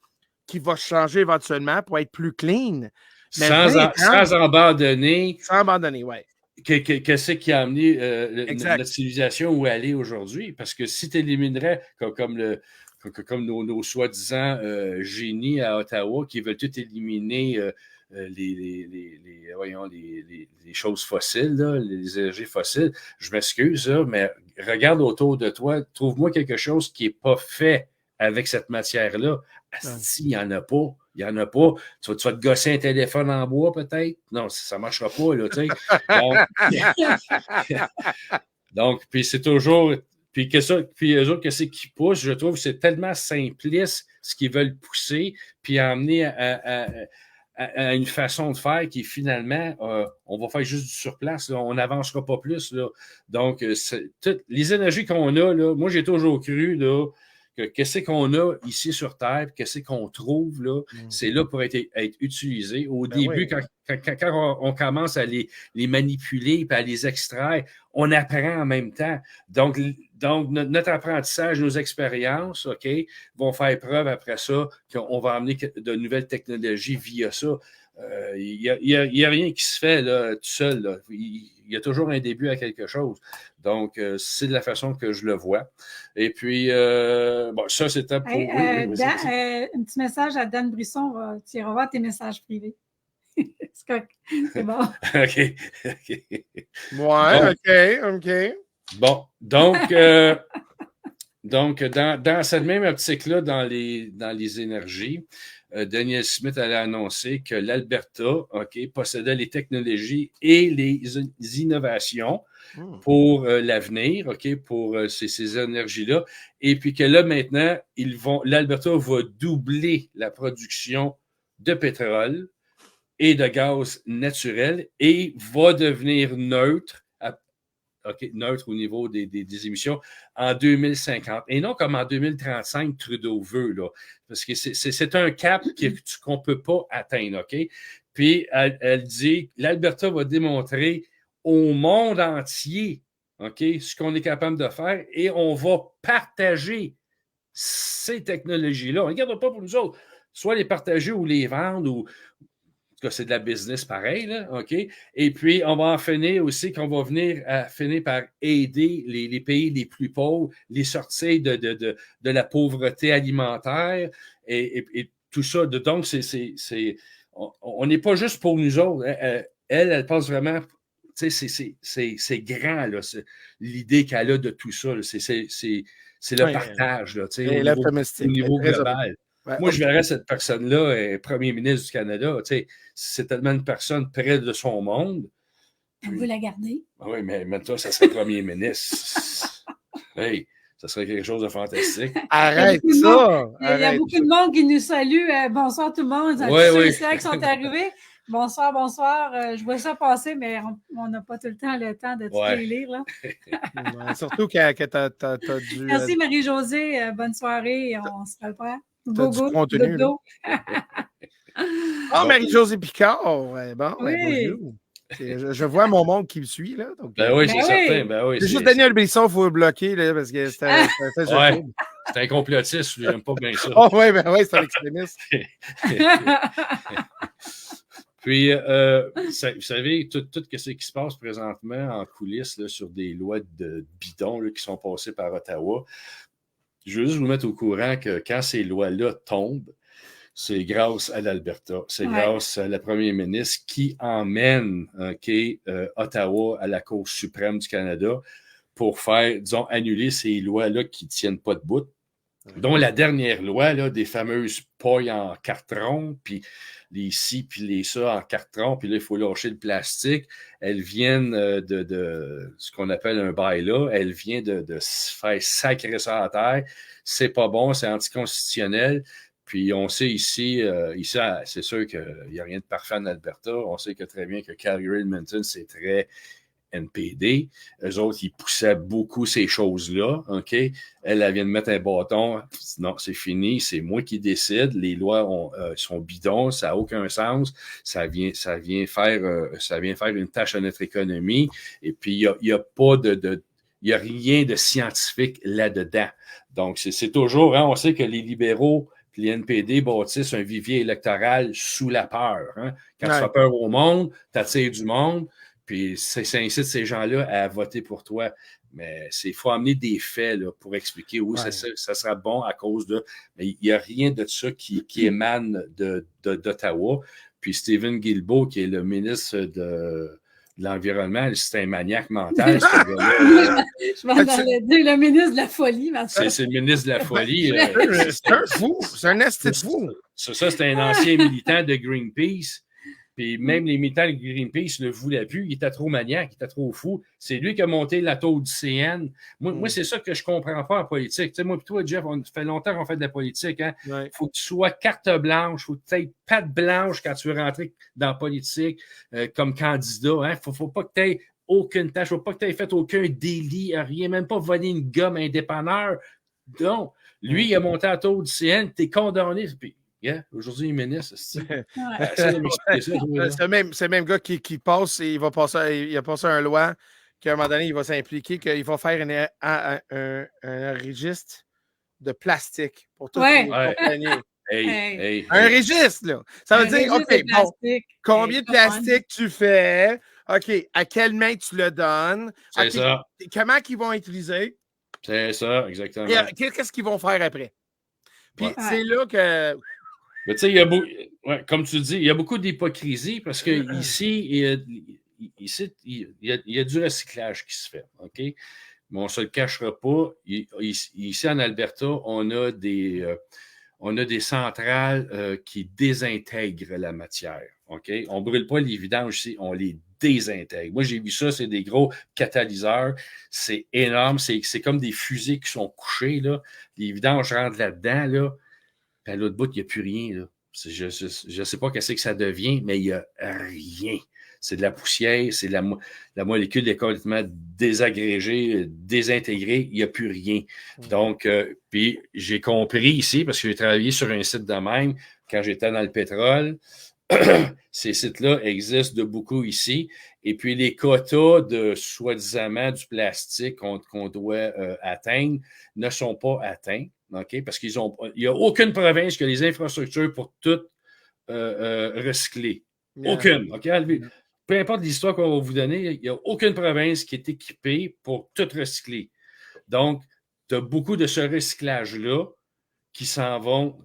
qui va changer éventuellement pour être plus clean. Sans abandonner. Sans abandonner, oui. Qu'est-ce qui a amené notre civilisation où elle est aujourd'hui? Parce que si tu éliminerais, comme nos soi-disant génies à Ottawa qui veulent tout éliminer les choses fossiles, là, les énergies fossiles, je m'excuse, là, mais regarde autour de toi, trouve-moi quelque chose qui n'est pas fait avec cette matière-là. Si, il n'y en a pas. Il n'y en a pas. Tu vas te gosser un téléphone en bois, peut-être? Non, ça ne marchera pas, là, tu sais. Donc, puis c'est toujours... Puis eux autres, qu'est-ce qu'ils poussent? Je trouve que c'est tellement simpliste ce qu'ils veulent pousser, puis amener à une façon de faire qui, finalement, on va faire juste du surplace. Là, on n'avancera pas plus. Là. Donc, les énergies qu'on a, là, moi, j'ai toujours cru, là, qu'est-ce qu'on a ici sur Terre, qu'est-ce qu'on trouve là, c'est là pour être utilisé. Au début, quand on commence à les manipuler et à les extraire, on apprend en même temps. Donc notre apprentissage, nos expériences, vont faire preuve après ça qu'on va amener de nouvelles technologies via ça. Il n'y a rien qui se fait là, tout seul. Là. Il y a toujours un début à quelque chose. Donc, c'est de la façon que je le vois. Et puis, ça, c'était pour... un petit message à Dan Brisson. Tu iras voir tes messages privés. C'est bon. OK. Ouais, OK. Bon, donc dans cette même optique-là, dans les énergies, Daniel Smith allait annoncer que l'Alberta possédait les technologies et les innovations pour l'avenir, pour ces énergies-là. Et puis que là, maintenant, l'Alberta va doubler la production de pétrole et de gaz naturel et va devenir neutre neutre au niveau des émissions en 2050. Et non comme en 2035, Trudeau veut, là. Parce que c'est un cap qu'on ne peut pas atteindre, OK? Puis, elle dit, l'Alberta va démontrer au monde entier, OK, ce qu'on est capable de faire et on va partager ces technologies-là. On ne les garde pas pour nous autres. Soit les partager ou les vendre ou... En tout cas, c'est de la business pareil, là, OK? Et puis, on va en finir aussi qu'on va finir par aider les pays les plus pauvres, les sortir de la pauvreté alimentaire et tout ça. Donc, on n'est pas juste pour nous autres. Elle pense vraiment, tu sais, c'est grand, là, l'idée qu'elle a de tout ça. Là, c'est le partage, là, tu sais, au niveau global. Ouais, moi, je verrais cette personne-là, premier ministre du Canada, tu sais, c'est tellement une personne près de son monde. On veut la garder. Oui, mais toi, ça serait premier ministre. Hey, ça serait quelque chose de fantastique. Arrête ça! Il y a beaucoup de monde qui nous salue. Bonsoir tout le monde. Oui. Ceux qui sont arrivés. Bonsoir. Je vois ça passer, mais on n'a pas tout le temps de tout les lire. Là. Surtout que tu as dû... Merci Marie-Josée. Bonne soirée. On se reprend. T'as du contenu. Marie-Josée Picard. Bon, oui. Bonjour. Je vois mon monde qui me suit, là. Donc, oui, c'est certain. Ben oui, c'est juste Daniel Brisson, il faut le bloquer, là, parce que c'était c'est un complotiste, j'aime pas bien ça. Oui, c'est un extrémiste. Puis, vous savez, tout ce qui se passe présentement en coulisses là, sur des lois de bidon là, qui sont passées par Ottawa, je veux juste vous mettre au courant que quand ces lois-là tombent, c'est grâce à l'Alberta, c'est grâce à la première ministre qui emmène Ottawa à la Cour suprême du Canada pour faire, disons, annuler ces lois-là qui ne tiennent pas debout. Dont la dernière loi, là, des fameuses pailles en carton, puis les ci, puis les ça en carton, puis là, il faut lâcher le plastique. Elles viennent de ce qu'on appelle un bail-là. Elles viennent de se faire sacrer ça à terre. C'est pas bon, c'est anticonstitutionnel. Puis on sait ici c'est sûr qu'il n'y a rien de parfait en Alberta. On sait que très bien que Calgary Edmonton, c'est très NPD. Eux autres, ils poussaient beaucoup ces choses-là. OK? Elle vient de mettre un bâton. Non, c'est fini. C'est moi qui décide. Les lois sont bidons. Ça n'a aucun sens. Ça vient faire une tâche à notre économie. Et puis, il n'y a rien de scientifique là-dedans. Donc, c'est toujours, on sait que les libéraux et les NPD bâtissent un vivier électoral sous la peur. Hein? Quand tu fais peur au monde, tu attires du monde. Puis ça incite ces gens-là à voter pour toi. Mais il faut amener des faits là, pour expliquer ça sera bon à cause de... Mais il n'y a rien de ça qui émane d'Ottawa. Puis Stephen Guilbeault, qui est le ministre de l'Environnement, c'est un maniaque mental. Je m'en allais dire le ministre de la folie. C'est le ministre de la folie. C'est un fou. C'est un esti de fou. Ça, c'est un ancien militant de Greenpeace. Puis même les militants de Greenpeace ne le voulaient plus. Il était trop maniaque, il était trop fou. C'est lui qui a monté la tour du CN. Moi, c'est ça que je ne comprends pas en politique. Tu sais, moi et toi, Jeff, on fait longtemps qu'on fait de la politique. Hein? Il faut que tu sois carte blanche, il faut que tu aies patte blanche quand tu veux rentrer dans la politique comme candidat. Il ne faut pas que tu aies aucune tâche, il ne faut pas que tu aies fait aucun délit, rien, même pas voler une gomme à un dépanneur. Donc, lui, il a monté la tour du CN, tu es condamné. Puis, aujourd'hui, il est ministre. C'est le même gars qui passe et il a passé un loi qu'à un moment donné, il va s'impliquer, qu'il va faire un registre de plastique pour toutes les compagnies. Un registre, là. Ça veut dire, OK, bon, combien de plastique tu fais? OK, à quelle main tu le donnes? C'est ça. Comment ils vont utiliser? C'est ça, exactement. Qu'est-ce qu'ils vont faire après? Puis c'est là que... Mais tu sais, comme tu dis, il y a beaucoup d'hypocrisie parce que ici, il y a du recyclage qui se fait, OK? Mais on ne se le cachera pas. Ici, en Alberta, on a des centrales qui désintègrent la matière, OK? On ne brûle pas les vidanges ici, on les désintègre. Moi, j'ai vu ça, c'est des gros catalyseurs. C'est énorme. C'est comme des fusées qui sont couchées, là. Les vidanges rentrent là-dedans, là. Puis à l'autre bout, il n'y a plus rien, là. Je ne sais pas qu'est-ce que ça devient, mais il n'y a rien. c'est de la poussière, c'est la molécule est complètement désagrégée, désintégrée, il n'y a plus rien. Donc, puis j'ai compris ici, parce que j'ai travaillé sur un site de même quand j'étais dans le pétrole, ces sites-là existent de beaucoup ici. Et puis, les quotas de soi-disant du plastique qu'on doit atteindre ne sont pas atteints, OK? Parce qu'il n'y a aucune province qui a les infrastructures pour tout recycler. Yeah. Aucune, OK? Peu importe l'histoire qu'on va vous donner, il n'y a aucune province qui est équipée pour tout recycler. Donc, tu as beaucoup de ce recyclage-là qui s'en vont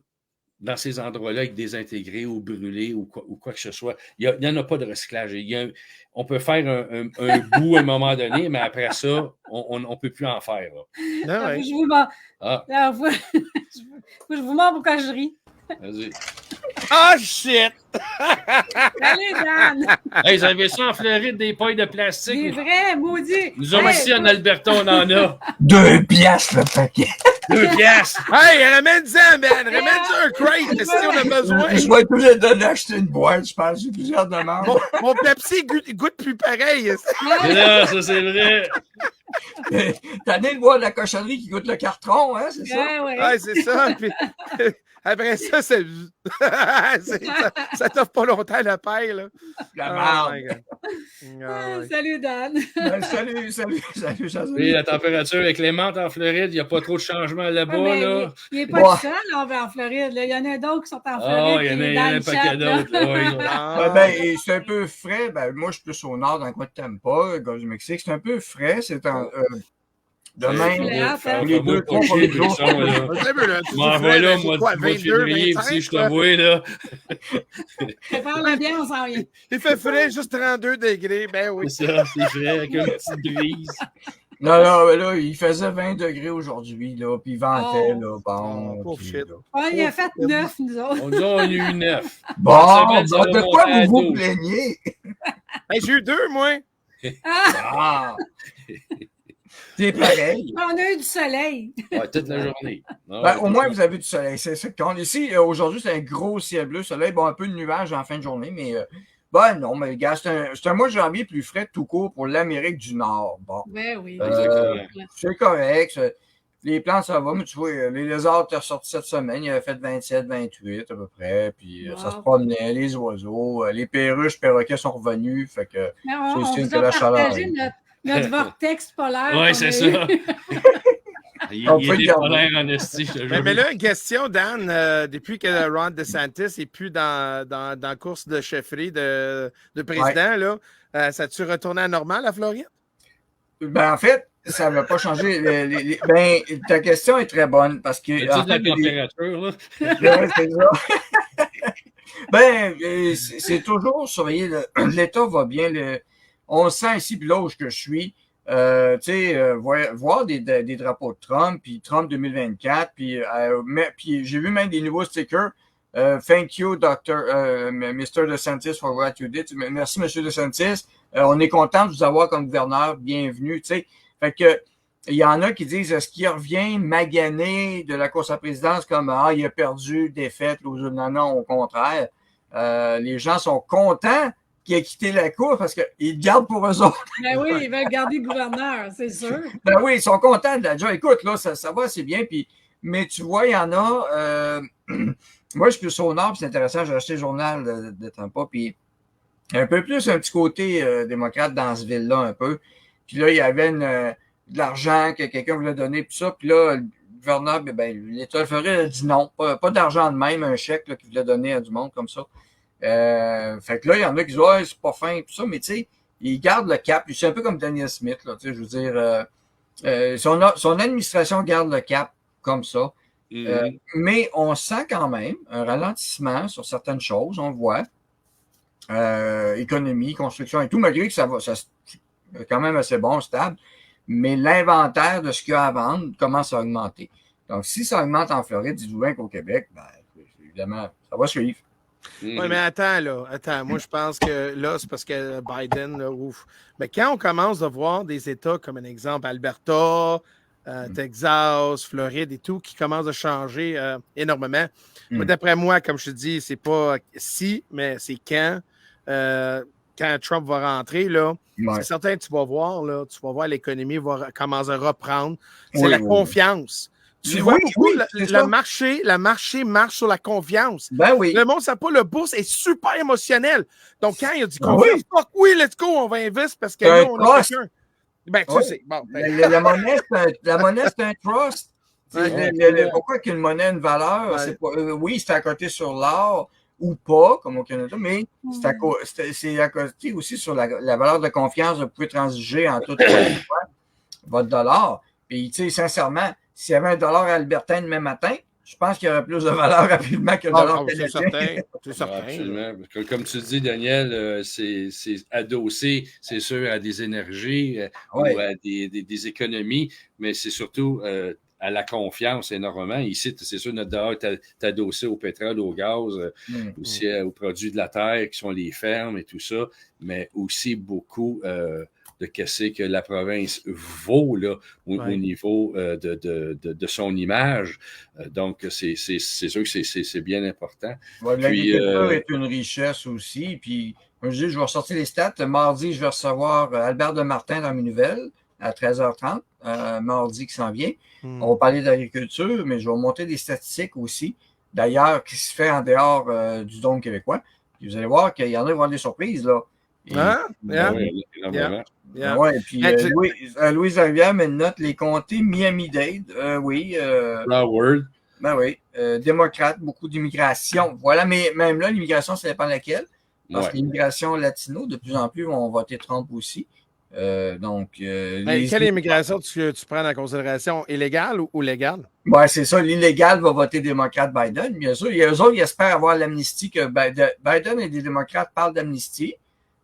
dans ces endroits-là avec désintégrés ou brûlés ou quoi que ce soit. Il n'y en a pas de recyclage. On peut faire un bout à un moment donné, mais après ça, on ne peut plus en faire. Ah, ouais. Je vous mens. Je vous mens pourquoi je ris. Vas-y. Oh shit! Salut, Dan! Hey, vous avez ça en Floride, des pailles de plastique? C'est vrai, maudit! Nous autres ici en Alberta, on en a. 2 piastres le paquet. 2 piastres! Hey, ramène-en, man! Ramène-en un crate, si on a besoin! Je vais être obligé d'acheter une boîte, je pense. J'ai plusieurs demandes. Mon Pepsi goûte plus pareil. Là, ça, c'est vrai. T'as allé de boire de la cochonnerie qui goûte le carton, hein, c'est ça? Ouais, c'est ça. Puis, après ça, ça t'offre pas longtemps la paille, là. La merde. Salut, Dan. Salut, Jasmine. Oui, la température est clémente en Floride. Il n'y a pas trop de changements là-bas. Là. Il n'est pas tout seul en Floride. Là. Il y en a d'autres qui sont en Floride. Il y en a un paquet d'autres. Ben, c'est un peu frais. Ben, moi, je suis plus au nord, dans le coin de Tampa, Golfe du Mexique. C'est un peu frais. C'est un... Demain, les 2-3 premiers jours. Je m'en vais là, moi, du février, si je t'avoue, là. Prépare-le bien, on s'en vient. Il fait frais, juste 32 degrés, ben oui. C'est ça, c'est frais, avec une petite brise. Non, là, il faisait 20 degrés aujourd'hui, là, puis il ventait, là, bon. Il a fait 9, nous autres. On a eu 9. Bon, de quoi vous vous plaignez? J'ai eu 2, moi. Ah! C'est pareil. On a eu du soleil. Ouais, toute la journée. Au moins, vous avez du soleil. C'est ça qu'on ici. Aujourd'hui, c'est un gros ciel bleu, soleil. Bon, un peu de nuages en fin de journée, mais non, mais gars, c'est un mois de janvier plus frais tout court pour l'Amérique du Nord. Bon. Ben oui. C'est correct. Les plantes, ça va, mais tu vois, les lézards étaient ressortis cette semaine. Il avait fait 27, 28 à peu près. Puis ça se promenait, les oiseaux. Les perruches, perroquets sont revenus. Fait que c'est signe que la chaleur. Notre vortex polaire. Oui, c'est ça. Il est polaire en esti, je te jure. Mais là, une question, Dan. Depuis que Ron DeSantis n'est plus dans la course de chefferie de président, là, ça a-tu retourné à normal, la Floride? Ben, en fait, ça ne va pas changer. Ben, ta question est très bonne parce que. C'est de la température, là. C'est ça. Ben, c'est toujours surveillé. L'État va bien. On sent ici, puis là où je suis, voir des drapeaux de Trump, puis Trump 2024, puis j'ai vu même des nouveaux stickers. Thank you, Mr. DeSantis, for what you did. Merci, M. DeSantis. On est content de vous avoir comme gouverneur. Bienvenue. Fait que il y en a qui disent est-ce qu'il revient magané de la course à la présidence comme il a perdu, défaite, non, au contraire. Les gens sont contents qui a quitté la cour parce qu'ils gardent pour eux autres. Ben oui, ils veulent garder le gouverneur, c'est sûr. Ben oui, ils sont contents de la job. Écoute, là, ça va, c'est bien. Puis, mais tu vois, il y en a. Moi, je suis plus au nord, puis c'est intéressant. J'ai acheté le journal de Tampa, puis un peu plus un petit côté démocrate dans ce ville-là, un peu. Puis là, il y avait de l'argent que quelqu'un voulait donner, puis ça. Puis là, le gouverneur, l'État ferait a dit non. Pas d'argent de même, un chèque qu'il voulait donner à du monde comme ça. Fait que là, il y en a qui disent c'est pas fin tout ça, mais tu sais, il garde le cap. C'est un peu comme Daniel Smith, là, tu sais, je veux dire, son administration garde le cap comme ça. Mais on sent quand même un ralentissement sur certaines choses, on le voit. Économie, construction et tout, malgré que ça c'est quand même assez bon, stable. Mais l'inventaire de ce qu'il y a à vendre commence à augmenter. Donc, si ça augmente en Floride, dites-vous bien qu'au Québec, évidemment, ça va suivre. Oui, mais attends. Moi, je pense que là, c'est parce que Biden, là, ouf. Mais quand on commence à voir des États comme un exemple, Alberta, Texas, Floride et tout, qui commencent à changer énormément. D'après moi, comme je te dis, c'est pas si, mais c'est quand. quand Trump va rentrer, là, Ouais. c'est certain que tu vas voir l'économie va commencer à reprendre. C'est Oui, la oui. confiance. Tu Oui, vois beaucoup, oui, c'est ça. le marché marche sur la confiance. Ben oui. Le monde ne sait pas, le bourse est super émotionnel. Donc, quand il y a du Ben confiance, oui. fuck oui, let's go, on va investir parce que C'est là, un on a trust. quelqu'un. Ben, tu Ouais. sais, bon. La monnaie, c'est un trust. Ouais. Pourquoi qu'une monnaie a une valeur? Ouais. C'est pas, oui, c'est à côté sur l'or ou pas, comme au Canada, mais c'est à côté aussi sur la valeur de confiance. Vous pouvez transiger en tout votre dollar. Puis, tu sais, sincèrement, s'il y avait un dollar albertain demain matin, je pense qu'il y aurait plus de valeur rapidement que le dollar C'est canadien. certain. C'est certain. Absolument. Comme tu dis, Daniel, c'est adossé, c'est sûr, à des énergies Ouais. ou à des économies, mais c'est surtout à la confiance énormément. Ici, c'est sûr, notre dollar est adossé au pétrole, au gaz, aussi aux produits de la terre qui sont les fermes et tout ça, mais aussi beaucoup de qu'est-ce que la province vaut là, au niveau de son image. Donc, c'est sûr que c'est bien important. Ouais, l'agriculture est une richesse aussi. Puis, comme je dis, je vais ressortir les stats. Mardi, je vais recevoir Albert de Martin dans mes nouvelles à 13h30. Mardi qui s'en vient. On va parler d'agriculture, mais je vais vous montrer des statistiques aussi. D'ailleurs, qui se fait en dehors du Dôme québécois. Puis vous allez voir qu'il y en a qui vont avoir des surprises, là. Et, Oui, énormément. Ouais, puis Louise Rivière me note les comtés Miami-Dade. Oui. Broward. Ben oui. Démocrate, beaucoup d'immigration. Voilà, mais même là, l'immigration, ça dépend de laquelle. Parce que l'immigration latino, de plus en plus, vont voter Trump aussi. Quelle immigration tu prends en considération? Illégale ou légale? Ouais, c'est ça. L'illégal va voter démocrate Biden, bien sûr. Eux autres, ils espèrent avoir l'amnistie que Biden et les démocrates parlent d'amnistie.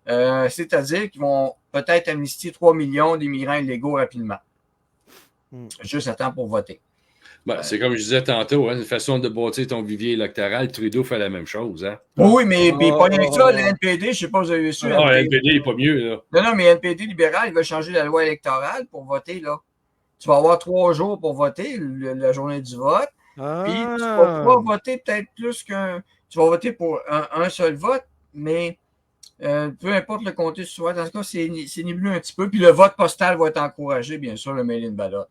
C'est-à-dire qu'ils vont peut-être amnistier 3 millions d'immigrants illégaux rapidement. Juste à temps pour voter. C'est comme je disais tantôt, une façon de bâtir ton vivier électoral. Trudeau fait la même chose. Hein? Oui, mais pas rien que ça. Le NPD, je ne sais pas si vous avez su. Le NPD n'est pas mieux. Là. Non, mais NPD libéral, il va changer la loi électorale pour voter. Là. Tu vas avoir 3 jours pour voter, la journée du vote. Puis tu vas pouvoir voter peut-être plus qu'un. Tu vas voter pour un seul vote, mais peu importe le comté que tu vas. Dans ce cas, c'est nébuleux un petit peu. Puis le vote postal va être encouragé, bien sûr, le mail-in ballot.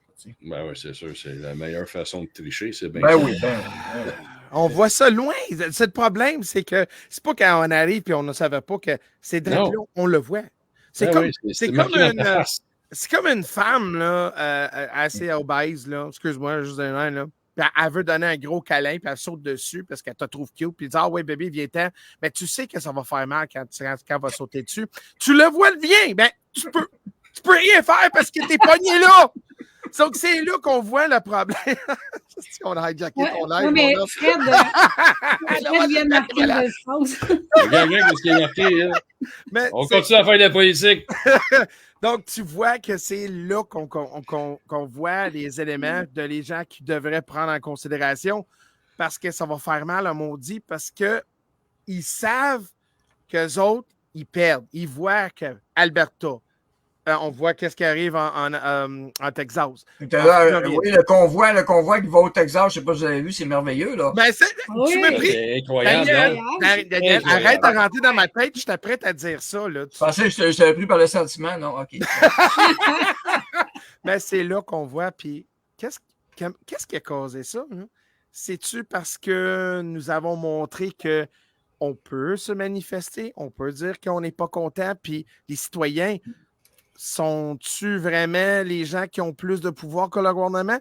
Ben oui, c'est sûr. C'est la meilleure façon de tricher. C'est bien oui. On voit ça loin. C'est le problème, c'est que c'est pas quand on arrive et on ne savait pas que c'est là, on le voit. C'est comme une femme là, assez obèse, là. Excuse-moi, juste un là. Puis elle veut donner un gros câlin, puis elle saute dessus parce qu'elle te trouve cute, puis elle dit « Ah ouais, bébé, viens-t'en. » Mais tu sais que ça va faire mal quand elle va sauter dessus. Tu le vois, le vient. Ben, tu peux rien faire parce que t'es pogné là. Donc, c'est là qu'on voit le problème. On a hijacké ton live. Oui, mais Fred vient de marquer le sens. Regarde, qu'est-ce qui est marqué. Hein? On continue à faire de la politique. Donc, tu vois que c'est là qu'on voit les éléments de les gens qui devraient prendre en considération parce que ça va faire mal à maudit parce qu'ils savent qu'eux autres, ils perdent. Ils voient qu'Alberta, on voit qu'est-ce qui arrive en Texas. Oui, le convoi qui va au Texas, je ne sais pas si vous avez vu, c'est merveilleux. Là. Ben, tu m'as pris. C'est incroyable. Daniel, arrête de rentrer dans ma tête, je suis prête à dire ça. Là. Tu pensais que je t'avais pris par le sentiment? Non, OK. Ben, c'est là qu'on voit. Puis, qu'est-ce qui a causé ça? Hein? C'est-tu parce que nous avons montré que on peut se manifester, on peut dire qu'on n'est pas content, puis les citoyens sont-tu vraiment les gens qui ont plus de pouvoir que le gouvernement?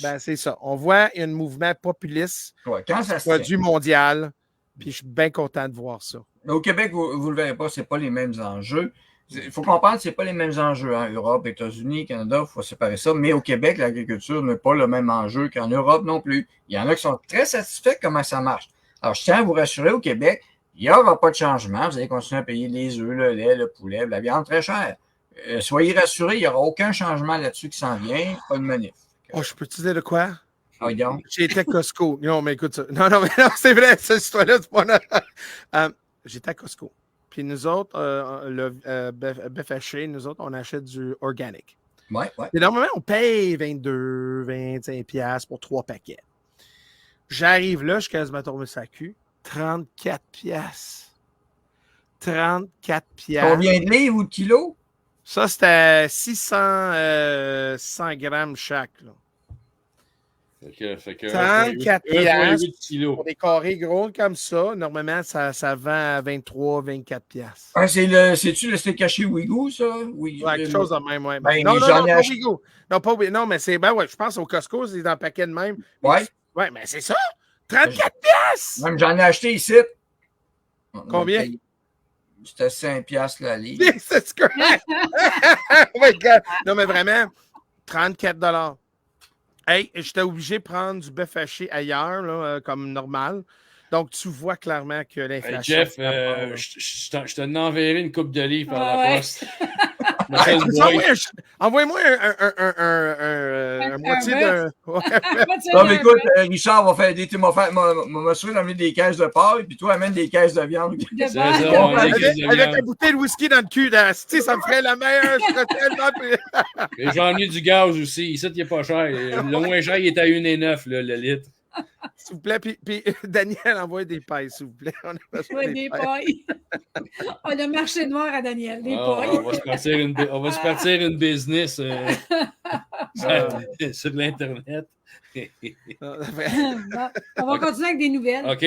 Ben, c'est ça. On voit un mouvement populiste, produit mondial, puis je suis bien content de voir ça. Mais au Québec, vous ne le verrez pas, ce n'est pas les mêmes enjeux. Il faut comprendre que ce n'est pas les mêmes enjeux. En Europe, États-Unis, Canada, il faut séparer ça. Mais au Québec, l'agriculture n'est pas le même enjeu qu'en Europe non plus. Il y en a qui sont très satisfaits de comment ça marche. Alors, je tiens à vous rassurer, au Québec, il n'y aura pas de changement. Vous allez continuer à payer les œufs, le lait, le poulet, la viande très chère. Soyez rassurés, il n'y aura aucun changement là-dessus qui s'en vient. Pas de manif. Oh, je peux te dire de quoi? Ah, J'étais à Costco. Non, mais écoute ça. Non, c'est vrai, cette histoire-là, c'est pas j'étais à Costco. Puis nous autres, le bœuf haché, nous autres, on achète du organic. Ouais. Et normalement, on paye 22, 25$ pour 3 paquets. J'arrive là, je suis quasiment tombé sur la cul. 34$. 34 piastres. Combien de livres ou de kilos? Ça, c'était 100 grammes chaque. Là. Fait que 34 1,8 kilos. Pour des carrés gros comme ça, normalement, ça vend à 23, 24 piastres. Ah, c'est-tu le steak haché Ouigo, ça? Oui, Ouais, quelque chose de même, ouais. Ben, non, j'en ai pas acheté. Ouigo. Non, pas Ouigo. Non, mais c'est, ben ouais, je pense au Costco, c'est dans le paquet de même. Ouais. Ouais, mais c'est ça! 34 piastres! Même j'en ai acheté ici. Combien? C'était 5 piastres la livre. C'est correct! Oh my God! Non, mais vraiment, 34 $. Hey, j'étais obligé de prendre du bœuf haché ailleurs, là, comme normal. Donc, tu vois clairement que Hey, l'inflation... Jeff, je te enverrai une coupe de livres par Ah la ouais. poste. Hey, Ouais. envoie-moi un moitié d'un... Ouais. Non, mais écoute, Richard va faire des. M'a assuré d'amener des caisses de porc, puis toi, amène des caisses de viande. De C'est base. ça, on est Avec, des avec viande. une bouteille de whisky dans le cul, ça me ferait la meilleure. Je serais tellement... Et j'en ai du gaz aussi. Ici, il n'est pas cher. Le moins cher, il est à 1,9 le litre. S'il vous plaît, puis Daniel, envoie des pailles, s'il vous plaît. On a besoin Ouais, des des pailles. pailles. On a marché noir à Daniel, des Ah, pailles. on va se partir une business sur l'Internet. Bon, on va continuer avec des nouvelles. OK.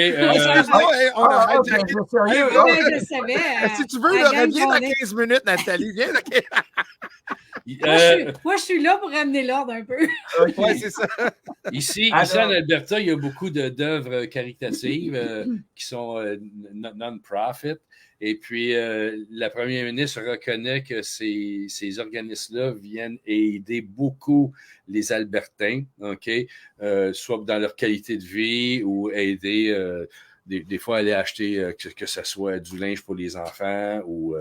On arrête de- Sérieux, Ah, là? ben, je savais. Si tu veux, la là, gang reviens dans qu'on est. 15 minutes, Nathalie. Viens dans 15... Moi, je suis là pour ramener l'ordre un peu. Ouais, c'est ça. Ici, Alors- en Alberta, il y a beaucoup d'œuvres caritatives qui sont non-profit. Et puis, la première ministre reconnaît que ces organismes-là viennent aider beaucoup les Albertains, OK? Soit dans leur qualité de vie ou aider, des fois, aller acheter, que ce soit du linge pour les enfants ou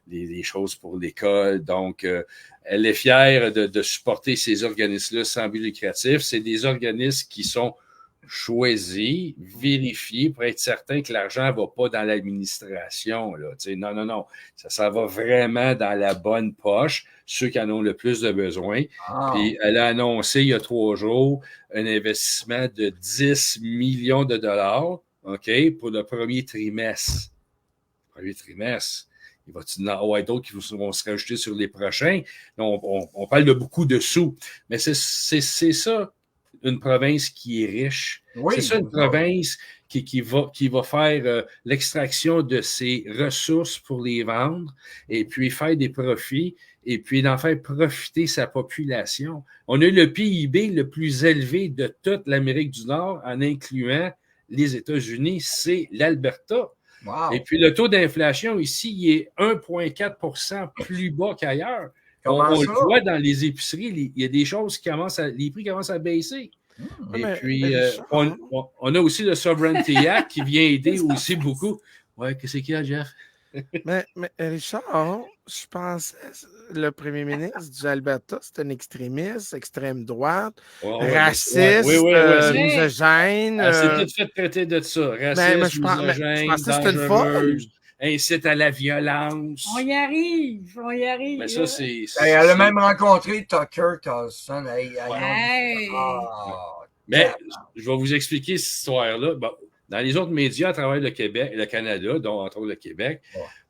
des choses pour l'école. Donc, elle est fière de supporter ces organismes-là sans but lucratif. C'est des organismes qui sont choisis, vérifiés pour être certain que l'argent ne va pas dans l'administration. Là. Non. Ça va vraiment dans la bonne poche, ceux qui en ont le plus de besoin. Ah. Puis elle a annoncé il y a 3 jours un investissement de 10 millions de dollars, OK, pour le premier trimestre. Il va-t-il y en avoir d'autres qui vont se rajouter sur les prochains? On parle de beaucoup de sous. Mais c'est ça, une province qui est riche. Oui, c'est ça, une province qui va faire l'extraction de ses ressources pour les vendre et puis faire des profits et puis d'en faire profiter sa population. On a le PIB le plus élevé de toute l'Amérique du Nord, en incluant les États-Unis, c'est l'Alberta. Wow. Et puis, le taux d'inflation ici, il est 1,4 % plus bas qu'ailleurs. Comment On ça? le voit dans les épiceries, il y a des choses les prix commencent à baisser. Et puis, on a aussi le Sovereignty Act qui vient aider aussi beaucoup. Ouais, qu'est-ce qu'il y a, Jeff? Mais Richard, je pensais le premier ministre du Alberta, c'est un extrémiste, extrême droite, raciste, misogène. C'est tout fait traiter de ça. Raciste, misogène, je pensais que c'était une folle. Incite à la violence. On y arrive. Mais ça, c'est... Elle a même rencontré Tucker Carlson. Hey. Mais je vais vous expliquer cette histoire-là. Bon, dans les autres médias à travers le Québec, le Canada, dont entre autres le Québec,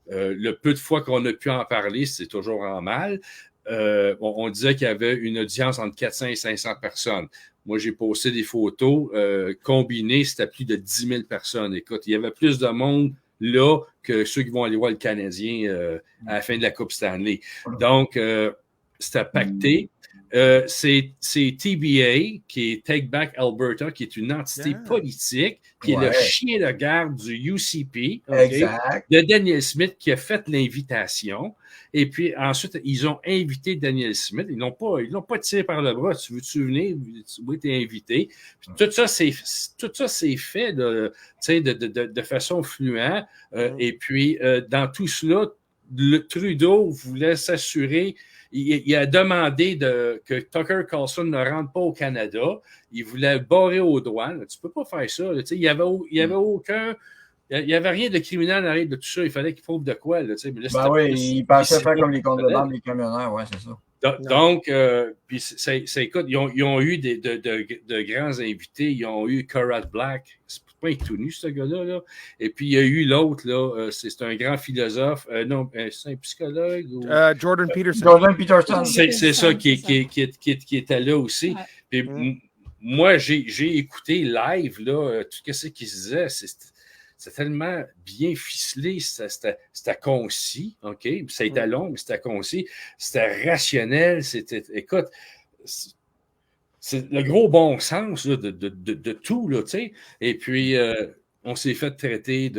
le peu de fois qu'on a pu en parler, c'est toujours en mal. On disait qu'il y avait une audience entre 400 et 500 personnes. Moi, j'ai posté des photos combinées, c'était plus de 10 000 personnes. Écoute, il y avait plus de monde là que ceux qui vont aller voir le Canadien à la fin de la Coupe Stanley. Donc, c'était pacté. C'est TBA, qui est Take Back Alberta, qui est une entité politique, qui est le chien de garde du UCP, de Daniel Smith, qui a fait l'invitation. Et puis ensuite, ils ont invité Daniel Smith. Ils l'ont pas tiré par le bras. Tu veux-tu venir? Oui, t'es invité. Puis, tout ça, c'est fait de façon fluente. Et puis, dans tout cela, le Trudeau voulait s'assurer. Il a demandé que Tucker Carlson ne rentre pas au Canada. Il voulait barrer aux douanes. Tu peux pas faire ça. Il y avait aucun... Il n'y avait rien de criminel en arrière de tout ça. Il fallait qu'il prouve de quoi. Là, mais là, il pensait faire comme les comptes de banque des camionneurs. Oui, c'est ça. Donc, puis écoute, ils ont eu de grands invités. Ils ont eu Corrad Black. pas être tout nu, ce gars-là. Là. Et puis, il y a eu l'autre, là, c'est un grand philosophe. Non, c'est un psychologue. Ou... Jordan Peterson. Jordan Peterson. C'est ça qui était là aussi. Ouais. Puis, moi, j'ai écouté live là, tout ce qu'il se disait. C'était tellement bien ficelé, c'était concis, OK? Ça a été long, mais c'était concis. C'était rationnel. Écoute, c'est le gros bon sens là, de tout, là, tu sais. Et puis, on s'est fait traiter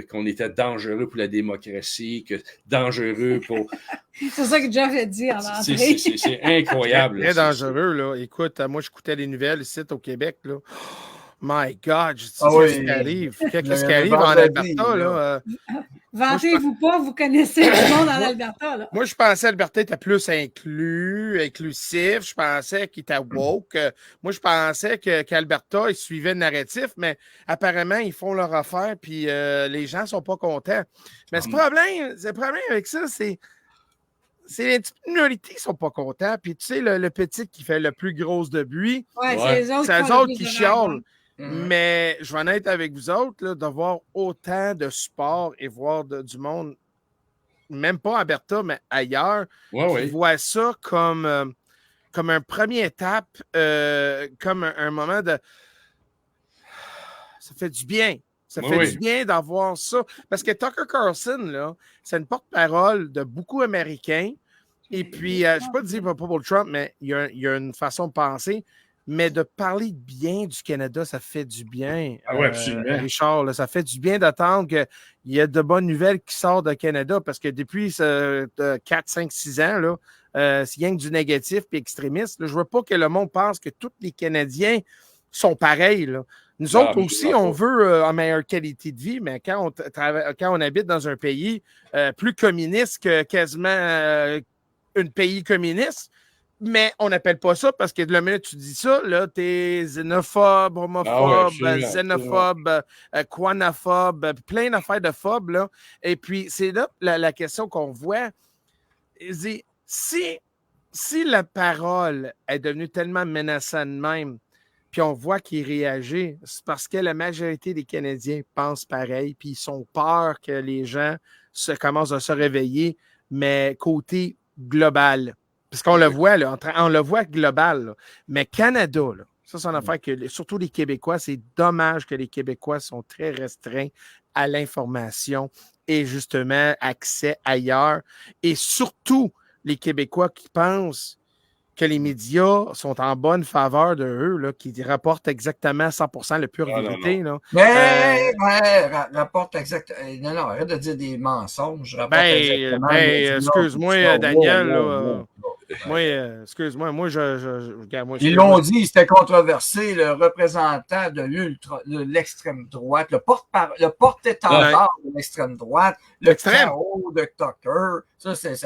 qu'on était dangereux pour la démocratie, que dangereux pour... C'est ça que Jeff a dit en entrée. C'est incroyable. Très dangereux, là. Écoute, moi, j'écoutais les nouvelles ici au Québec, là. My God, je dis, qu'est-ce qui arrive? Qu'est-ce qui arrive en Alberta, là? Vantez-vous pas, vous connaissez le monde en Alberta, là. Moi, je pensais qu'Alberta était plus inclusif. Je pensais qu'il était woke. Moi, je pensais qu'Alberta, ils suivaient le narratif, mais apparemment, ils font leur affaire, puis les gens ne sont pas contents. Mais le problème avec ça, c'est les petites minorités qui ne sont pas contents. Puis, tu sais, le petit qui fait le plus gros de bruit, c'est les autres qui chialent. Mais je vais en être avec vous autres, là, de voir autant de support et voir du monde, même pas à Alberta, mais ailleurs, qui voient ça comme une première étape, comme un moment de... Ça fait du bien. Ça fait du bien d'avoir ça. Parce que Tucker Carlson, là, c'est une porte-parole de beaucoup Américains. Et puis, je ne sais pas dire pas pour Trump, mais il y a une façon de penser. Mais de parler bien du Canada, ça fait du bien. Ah oui, absolument. Richard, là, ça fait du bien d'attendre qu'il y ait de bonnes nouvelles qui sortent du Canada parce que depuis 4, 5, 6 ans, là, c'est rien que du négatif et extrémiste. Là, je ne veux pas que le monde pense que tous les Canadiens sont pareils. Là. Nous autres aussi, on veut en meilleure qualité de vie, mais quand on habite dans un pays plus communiste que quasiment un pays communiste, mais on n'appelle pas ça parce que de la minute que tu dis ça, là, t'es xénophobe, homophobe, xénophobe, quanophobe, plein d'affaires de phobes, là. Et puis, c'est là la question qu'on voit. Si la parole est devenue tellement menaçante de même, puis on voit qu'il réagit, c'est parce que la majorité des Canadiens pensent pareil, puis ils ont peur que les gens commencent à se réveiller, mais côté global. Parce qu'on le voit, là, on le voit global. Là. Mais Canada, là, ça, c'est une affaire que, surtout les Québécois, c'est dommage que les Québécois sont très restreints à l'information et justement accès ailleurs. Et surtout, les Québécois qui pensent que les médias sont en bonne faveur de eux, là, qui rapportent exactement 100% la pure vérité. Non. Là. Mais rapporte exactement. Non, arrête de dire des mensonges. Excuse-moi, Daniel. Excuse-moi, moi, ils l'ont dit, c'était controversé, le représentant de l'extrême droite, le porte-étendard de l'extrême droite, le chaos de Tucker. Ça, c'est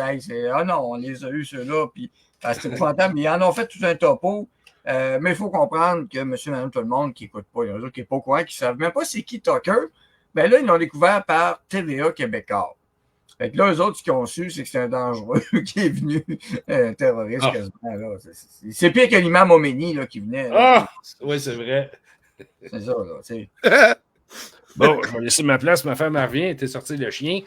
ah non, on les a eu ceux-là, puis c'était épouvantable, mais ils en ont fait tout un topo. Mais il faut comprendre que monsieur, madame, tout le monde qui n'écoute pas, il y en a d'autres qui n'est pas au courant, qui ne savent même pas c'est qui Tucker. Ben là, ils l'ont découvert par TVA Québécois. Fait que là, eux autres, ce qu'ils ont su, c'est que c'est un dangereux qui est venu, un terroriste quasiment. Là. C'est pire que l'imam Khomeini là, qui venait. Oui, c'est vrai. C'est ça, là. T'sais. Bon, je vais laisser ma place. Ma femme revient, elle était sortie le chien.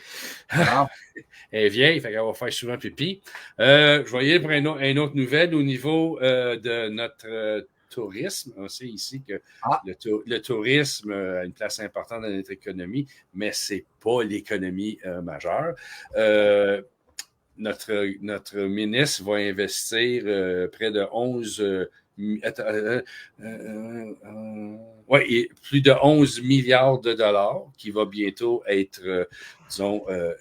Elle est vieille, fait qu'elle va faire souvent pipi. Je vais y aller pour une autre nouvelle au niveau de notre tourisme. On sait ici que le tourisme a une place importante dans notre économie, mais ce n'est pas l'économie majeure. Notre ministre va investir près de 11 plus de 11 milliards de dollars qui va bientôt être,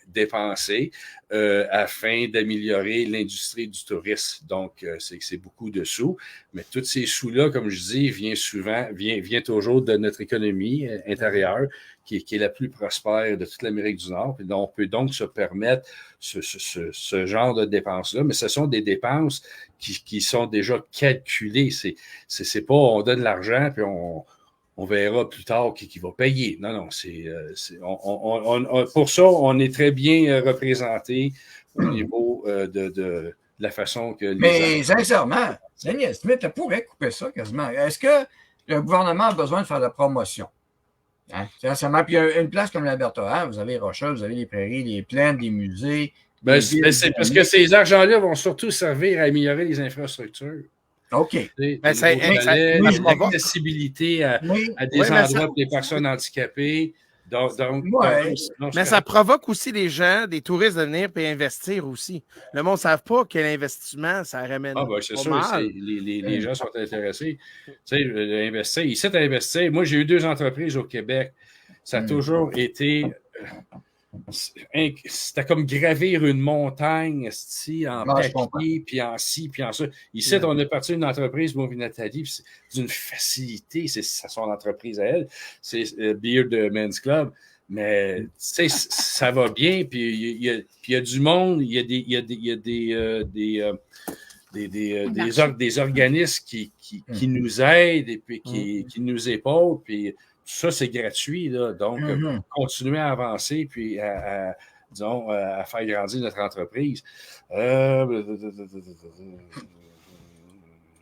dépensé afin d'améliorer l'industrie du tourisme. Donc, c'est beaucoup de sous. Mais tous ces sous-là, comme je dis, vient toujours de notre économie intérieure qui est la plus prospère de toute l'Amérique du Nord. Puis on peut donc se permettre ce genre de dépenses-là, mais ce sont des dépenses qui sont déjà calculées. C'est pas on donne l'argent puis on verra plus tard qui va payer. Non, pour ça, on est très bien représenté au niveau de la façon que... Mais sincèrement, Daniel Smith pourrait couper ça quasiment. Est-ce que le gouvernement a besoin de faire de la promotion? Hein? Sincèrement, puis une place comme l'Alberta, hein? Vous avez les Rocheuses, vous avez les prairies, les plaines, des musées. Ben, c'est parce que ces argents-là vont surtout servir à améliorer les infrastructures. OK. Ben, ça- L'accessibilité à des mais endroits ça- pour les personnes handicapées. Donc, Ouais. Mais ça provoque aussi les gens, des touristes de venir et investir aussi. Le monde ne savent pas quel investissement ça ramène. Ah, ben, c'est pas sûr, mal. les gens sont intéressés. Tu sais, investir, ici, à investir. Moi, j'ai eu 2 entreprises au Québec. Ça a toujours été. C'était comme gravir une montagne en papier, puis en ci, puis en ça. Ici, on est parti d'une entreprise, Movie Nathalie, puis c'est d'une facilité. C'est son entreprise à elle. C'est Beard Men's Club. Mais, tu sais, ça va bien, puis il y a du monde, il y a des organismes qui nous aident et puis qui nous épaulent, puis tout ça, c'est gratuit, là. Donc, continuer à avancer puis disons, à faire grandir notre entreprise.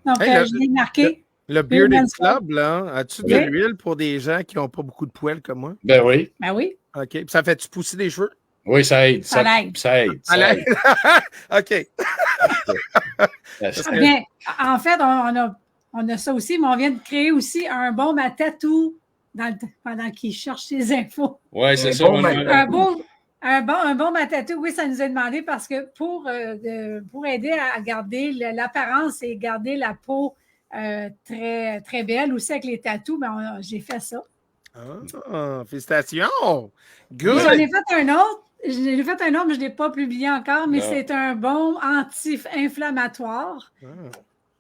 Donc, Hey, je l'ai marqué. Le Bearded Men's Club, là, as-tu de Oui. l'huile pour des gens qui n'ont pas beaucoup de poils comme moi? Ben oui. Ben oui. OK. Puis ça fait-tu pousser des cheveux? Oui, ça aide. Ça l'aide. Ça aide. Ça Allez. aide. OK. Bien, en fait, on a ça aussi, mais on vient de créer aussi un bon tatou pendant qu'il cherche ses infos. Oui, c'est ça. bon, Un bon tatou, oui, ça nous est demandé parce que pour aider à garder l'apparence et garder la peau très, très belle aussi avec les tatous, ben, j'ai fait ça. Ah, félicitations! Et Good! j'en ai fait un autre. J'en ai fait un autre, mais je ne l'ai pas publié encore, mais Non. c'est un baume anti-inflammatoire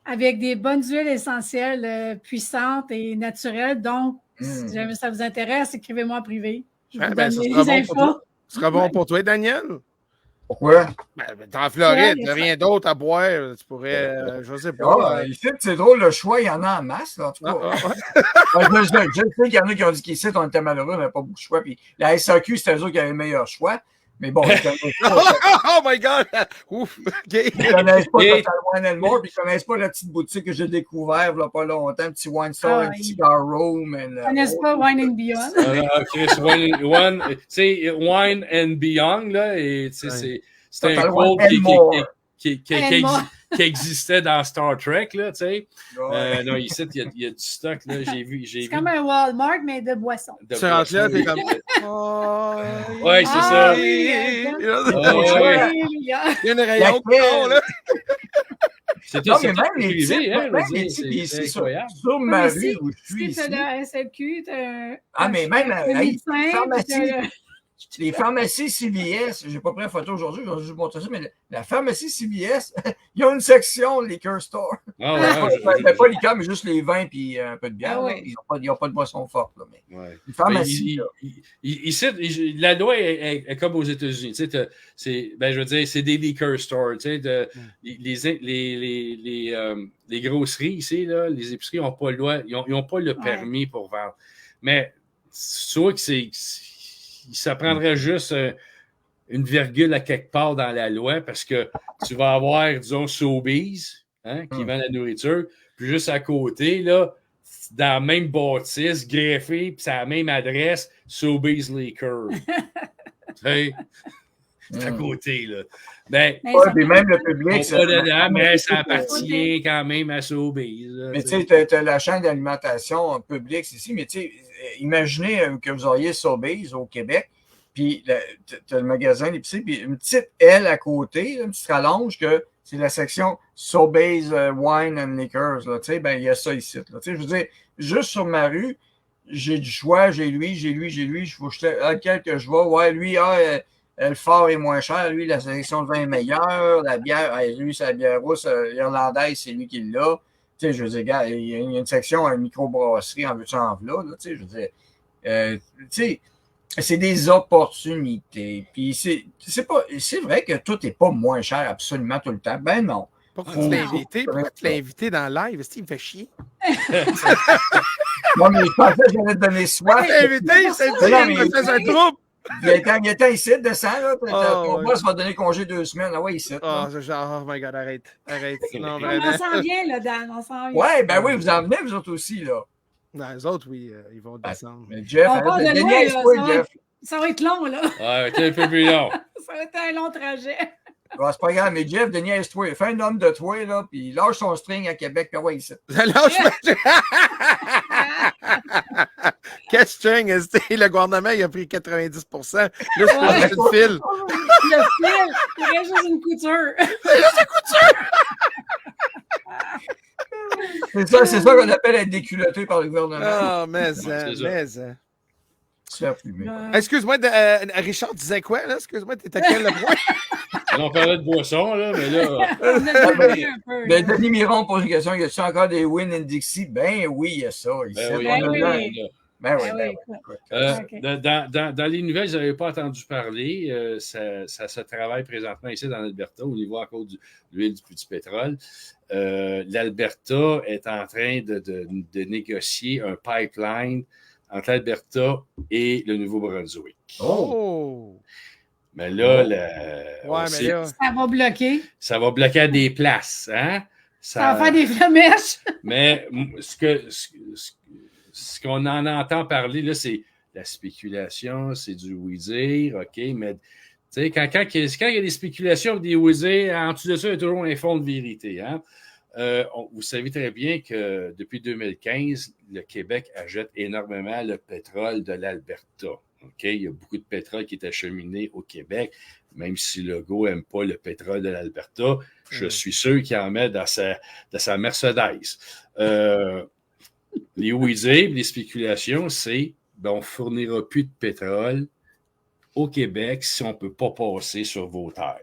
avec des bonnes huiles essentielles puissantes et naturelles. Donc, si jamais ça vous intéresse, écrivez-moi en privé. Je vous Ben, donne ça les sera bon infos. pour toi. Ce sera bon pour toi, Daniel? Pourquoi? Ben, t'es en Floride, Ouais, t'as rien d'autre à boire. Tu pourrais, je sais Ah, pas. ici, c'est drôle, le choix, il y en a en masse, là, en tout cas. Je sais qu'il y en a qui ont dit qu'ici, on était malheureux, on n'avait pas beaucoup de choix. Puis la SAQ, c'était eux autres qui avaient le meilleur choix. Mais bon, ils ne Oh my God! Ouf! OK. connaissent pas Total Wine and More, puis ils ne connaissent pas la petite boutique que j'ai découvert il n'y a pas longtemps, un petit wine store, un petit cigar room. Ils ne connaissent pas Wine and Beyond. Chris, Wine and Beyond, là, et c'est un Total quote Wine and More. qui existait dans Star Trek, là, tu sais. Ouais. Non, ici, il y a du stock, là, j'ai vu. C'est comme un Walmart, mais de boissons. Tu rentres là, t'es comme. Ouais, c'est ça. oui, Il y ouais. Oui, a une rayon de con, là. C'est Non, tout, mais c'est même tout les privé, types, hein, même je veux les dire, types c'est ici, incroyable. sur ma Mais rue si- où je suis Si tu as ici. la SLQ, tu as Ah, mais même, hey, pharmacie. pharmacie. Les pharmacies CVS, j'ai pas pris la photo aujourd'hui, je vais juste vous montrer ça, mais la pharmacie CVS, ils ont une section liquor store. Ah, ouais, Pas liqueur, mais juste les vins et un peu de bière. Ah là. ouais. Ils n'ont pas de boisson forte. Là, mais ouais. une pharmacie. là. Ici, la loi est comme aux États-Unis. Tu sais, je veux dire, c'est des liquor stores. Tu sais, les grosseries ici, là, les épiceries n'ont pas le droit, ils ont pas le permis pour vendre. Mais tu vois que ça prendrait juste une virgule à quelque part dans la loi parce que tu vas avoir, disons, Sobeys, qui vend la nourriture, puis juste à côté, là, dans la même bâtisse, greffé, puis c'est à la même adresse, Sobeys Liquor. Tu sais, c'est à côté, là. Ben, Ouais, puis même le public. pas dedans, mais ça appartient quand même à Sobeys. Là, Mais tu sais, tu as la chaîne d'alimentation publique ici, mais tu sais, imaginez que vous auriez Sobeys au Québec, puis tu as le magasin d'épicerie, puis une petite aile à côté, une petite rallonge que c'est la section Sobeys Wine and Liquors. Là, tu sais, ben, il y a ça ici. Là, tu sais, je veux dire, juste sur ma rue, j'ai du choix, j'ai lui, il faut lequel que je vais. Ouais, lui, le fort est moins cher. Lui, la sélection de vin est meilleure. La bière, lui, c'est la bière rousse irlandaise, c'est lui qui l'a. Tu sais, je veux dire, gars, il y a une section, une microbrasserie, en veux-tu en v'là, là, tu sais, je veux dire. Tu sais, c'est des opportunités. Puis c'est vrai que tout n'est pas moins cher absolument tout le temps. Ben non. Pourquoi tu l'as invité? Pourquoi tu l'as invité dans le live? Est-ce qu'il me fait chier? Non, mais je pensais que j'allais te donner soif. Tu l'as invité, c'est Mais non, mais- il me fait un trouble! Il est ici, descend, là. Ton ouais. boss va donner congé 2 semaines. Ah ouais, ici. Oh, oh my God, arrête. Non, On vraiment. s'en vient, là, Dan. On s'en vient. Ouais, ben oui, vous en venez, vous autres aussi, là. Non, les autres, oui, ils vont Ah, descendre. Mais Jeff, On part de arrête de loin, niaiser, là, toi, ça va Jeff. Ça va être long, là. Ah, t'es un peu plus long. Ça va être un long trajet. Ah, c'est pas grave, mais Jeff, de niaise-toi. Fais un homme de toi, là, puis lâche son string à Québec, puis ouais, ici. Quel string, le gouvernement, il a pris 90%. Là, je peux Ouais. acheter le fil. Le fil, il reste juste une couture. C'est ça qu'on appelle être déculotté par le gouvernement. Ah, mais c'est ça. Se faire fumer. Excuse-moi, Richard disait quoi, là? Excuse-moi, t'étais à quel point? On parlait de boisson, là, mais là. On a dévié un peu, Ben, là. Denis Miron pose une question. Y a-t-il encore des Win and Dixie? Ben oui, il y a ça. Ici. Ben oui, Ben On a oui. là- là. Ben oui, Ah ben oui, oui. écoute. Ok. Dans les nouvelles, je n'avais pas entendu parler. Ça se travaille présentement ici dans l'Alberta au niveau encore de l'huile du pétrole. L'Alberta est en train de négocier un pipeline entre l'Alberta et le Nouveau-Brunswick. Oh! Mais là, Ouais, mais là. Ça va bloquer. ça va bloquer à des places. Hein? Ça va faire des flamèches. Mais ce qu'on en entend parler, là, c'est la spéculation, c'est du oui-dire, OK, mais tu sais, quand il y a des spéculations avec des oui-dire, en dessous de ça, il y a toujours un fond de vérité. Hein? Vous savez très bien que depuis 2015, le Québec achète énormément le pétrole de l'Alberta. OK? Il y a beaucoup de pétrole qui est acheminé au Québec, même si Legault n'aime pas le pétrole de l'Alberta. Je suis sûr qu'il en met dans sa Mercedes. Les oui-dire, les spéculations, c'est ben, on ne fournira plus de pétrole au Québec si on ne peut pas passer sur vos terres.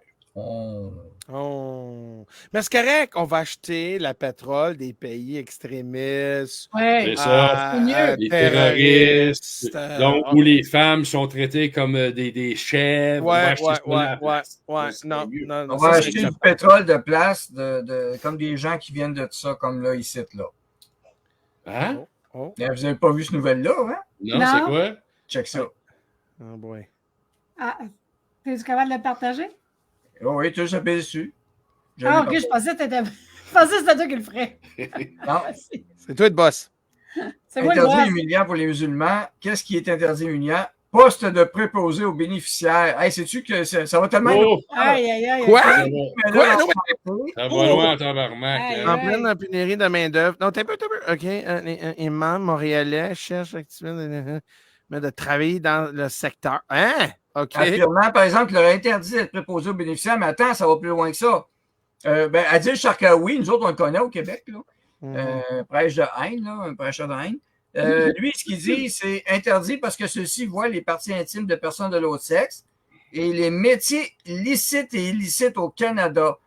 Oh. Mais c'est correct, on va acheter le pétrole des pays extrémistes. Ouais. C'est ça. C'est mieux. Les terroristes. terroristes, donc où les femmes sont traitées comme des chèvres. On va acheter ça à la place. ouais. C'est Non, mieux. non, On ça, va c'est acheter du acceptable. pétrole de place, comme des gens qui viennent de ça, comme là, ici, là. Hein? Oh, Vous n'avez pas vu ce nouvelle-là, hein? Non, Non. c'est quoi? Check ça. oh boy. Ah, es-tu capable de le partager? Oh, oui, tu as payé dessus. Ah, ok, je pensais que c'était toi qui le ferais. Non. C'est toi le boss. C'est moi le Interdit boss. humiliant pour les musulmans. Qu'est-ce qui est interdit humiliant? Poste de préposé aux bénéficiaires. Hey, sais-tu que ça va tellement... Oh! Aïe, aïe, aïe. Quoi? Ça va, Mais Quoi? là, Non, ça va loin en tabarnak. Aïe, hein? En Ouais. pleine pénurie de main-d'œuvre. Non, t'es un peu. OK. Un imam montréalais cherche activement de travailler dans le secteur. Hein? OK. affirmant, par exemple, qu'il aurait interdit d'être préposé aux bénéficiaires, mais attends, ça va plus loin que ça. Adil Sharkawi, nous autres, on le connaît au Québec, là. Prêche de haine, là, un prêcheur de haine. Lui, ce qu'il dit, c'est interdit parce que ceux-ci voient les parties intimes de personnes de l'autre sexe et les métiers licites et illicites au Canada.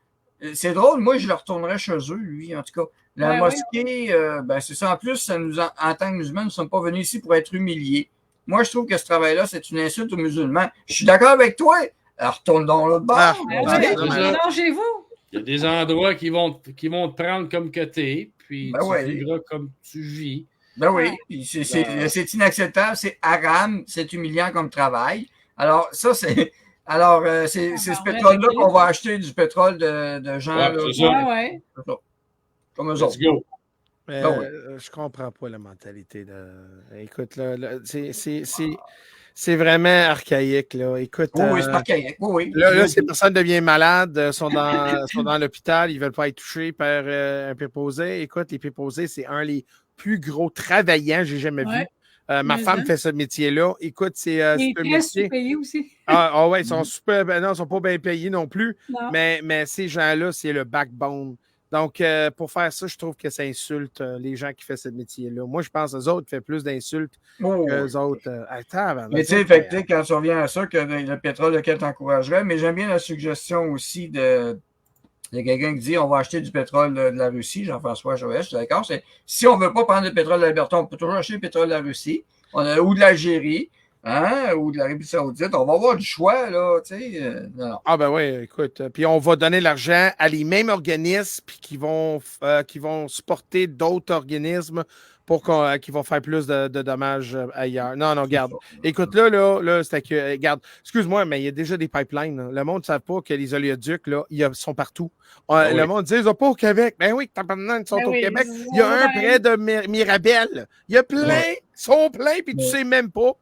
C'est drôle, moi, je le retournerais chez eux, lui, en tout cas. La Ouais, mosquée, c'est ça. En plus, en tant que musulmans, nous ne sommes pas venus ici pour être humiliés. Moi, je trouve que ce travail-là, c'est une insulte aux musulmans. Je suis d'accord avec toi. Alors, retourne donc l'autre bord. Ah, Ben Ouais, ouais, c'est ça. lâchez-vous. Il y a des endroits qui vont te prendre comme que t'es, puis Ben tu ouais. vivras comme tu vis. Ben oui, puis c'est inacceptable, c'est haram, c'est humiliant comme travail. Alors, ça, c'est. Alors, c'est ce pétrole-là qu'on va acheter du pétrole de gens Ouais, là, c'est ça. Ouais, ouais. comme eux Let's autres. go. Mais, Ah ouais. je comprends pas la mentalité de. Écoute, là, c'est vraiment archaïque, là. Écoute. Oui, c'est archaïque. Oui, oui. Là, ces personnes deviennent malades, sont dans l'hôpital, ils ne veulent pas être touchés par un préposé. Écoute, les préposés, c'est un des plus gros travaillants que j'ai jamais vu. Ouais. Ma Mais femme ça. fait ce métier-là. Écoute, c'est Il un est très métier. sous-payé aussi. Ah ouais, ils sont super. Ben non, ils ne sont pas bien payés non plus. Non. Mais ces gens-là, c'est le backbone. Donc, pour faire ça, je trouve que ça insulte les gens qui font ce métier-là. Moi, je pense aux autres qui font plus d'insultes Oh, qu'eux autres. mais tu sais, fait que, quand tu reviens à ça, que le pétrole lequel t'encouragerais, mais j'aime bien la suggestion aussi de quelqu'un qui dit on va acheter du pétrole de la Russie, Jean-François Joël, je suis d'accord. Si on ne veut pas prendre le pétrole de l'Alberta, on peut toujours acheter le pétrole de la Russie ou de l'Algérie. hein, ou de l'Arabie Saoudite. On va avoir du choix, là, tu sais. Non. Ah ben oui, écoute. Puis on va donner l'argent à les mêmes organismes puis qui vont supporter d'autres organismes pour qui vont faire plus de dommages ailleurs. Non, non, regarde. Écoute, là, c'était que. Regarde, excuse-moi, mais il y a déjà des pipelines. Là. Le monde ne savent pas que les oléoducs, là, sont partout. Ah le oui. monde dit, ils sont pas au Québec. Ben oui, ils sont Ben au oui, Québec. c'est Il y a ça, un pareil. près de Mirabel. Il y a plein. Ouais. Ils sont pleins, puis tu Ouais. sais même pas.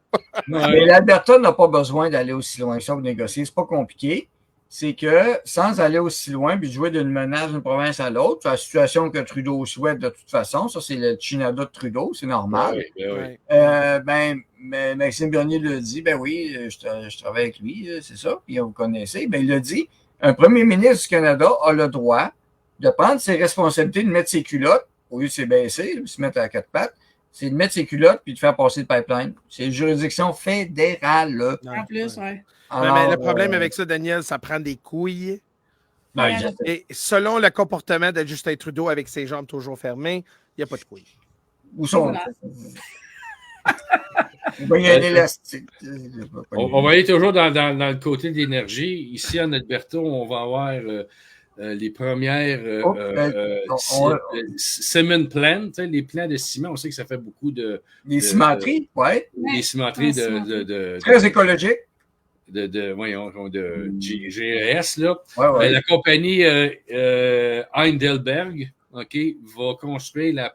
Ouais. Mais l'Alberta n'a pas besoin d'aller aussi loin que ça pour négocier. C'est pas compliqué. C'est que sans aller aussi loin puis jouer d'une menace d'une province à l'autre, c'est la situation que Trudeau souhaite de toute façon. Ça, c'est le Chinada de Trudeau, c'est normal. Ben oui, ben oui. Ouais. Mais Maxime Bernier le dit, ben oui, je travaille avec lui, c'est ça, puis vous connaissez. Ben, il a dit, un premier ministre du Canada a le droit de prendre ses responsabilités, de mettre ses culottes, au lieu de se baisser, de se mettre à quatre pattes, c'est de mettre ses culottes puis de faire passer le pipeline. C'est une juridiction fédérale. En plus, ouais. Mais le problème avec ça, Daniel, ça prend des couilles. Ben, Ouais. Et selon le comportement de Justin Trudeau avec ses jambes toujours fermées, il n'y a pas de couilles. où sont Voilà. il va y avoir un élastique. On va aller toujours dans le côté de l'énergie. Ici, en Alberta, on va avoir les premières cement plants, les plants de ciment. On sait que ça fait beaucoup de. Les cimenteries, oui. Les cimenteries Très écologique. Voyons, de GES, là. Ouais, ouais. La compagnie Heidelberg, OK, va construire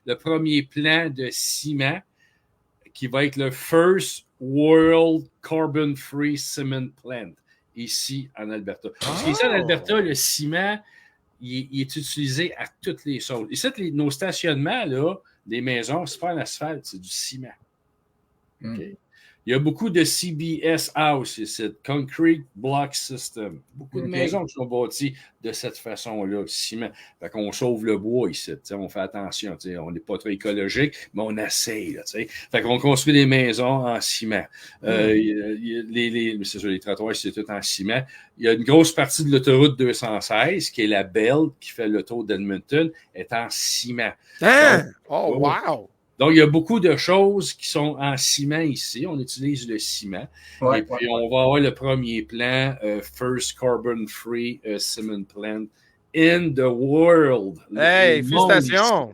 le premier plan de ciment qui va être le First World Carbon Free Cement Plant ici en Alberta. Parce qu'ici en Alberta, le ciment, il est utilisé à toutes les sauces. Ici, nos stationnements, là, des maisons, c'est pas un asphalte, c'est du ciment. Okay. Il y a beaucoup de CBS House ici, Concrete Block System. Beaucoup de maisons qui sont bâties de cette façon-là, ciment. Fait qu'on sauve le bois ici, on fait attention. On n'est pas très écologique, mais on essaye. Là, fait qu'on construit des maisons en ciment. C'est sûr, les trottoirs, c'est tout en ciment. Il y a une grosse partie de l'autoroute 216, qui est la Belle, qui fait le tour d'Edmonton, est en ciment. Hein? Oh, wow! Donc, il y a beaucoup de choses qui sont en ciment ici. On utilise le ciment. Ouais, et puis, on va avoir le premier plan, First Carbon Free Cement Plant in the world. Hey, félicitations!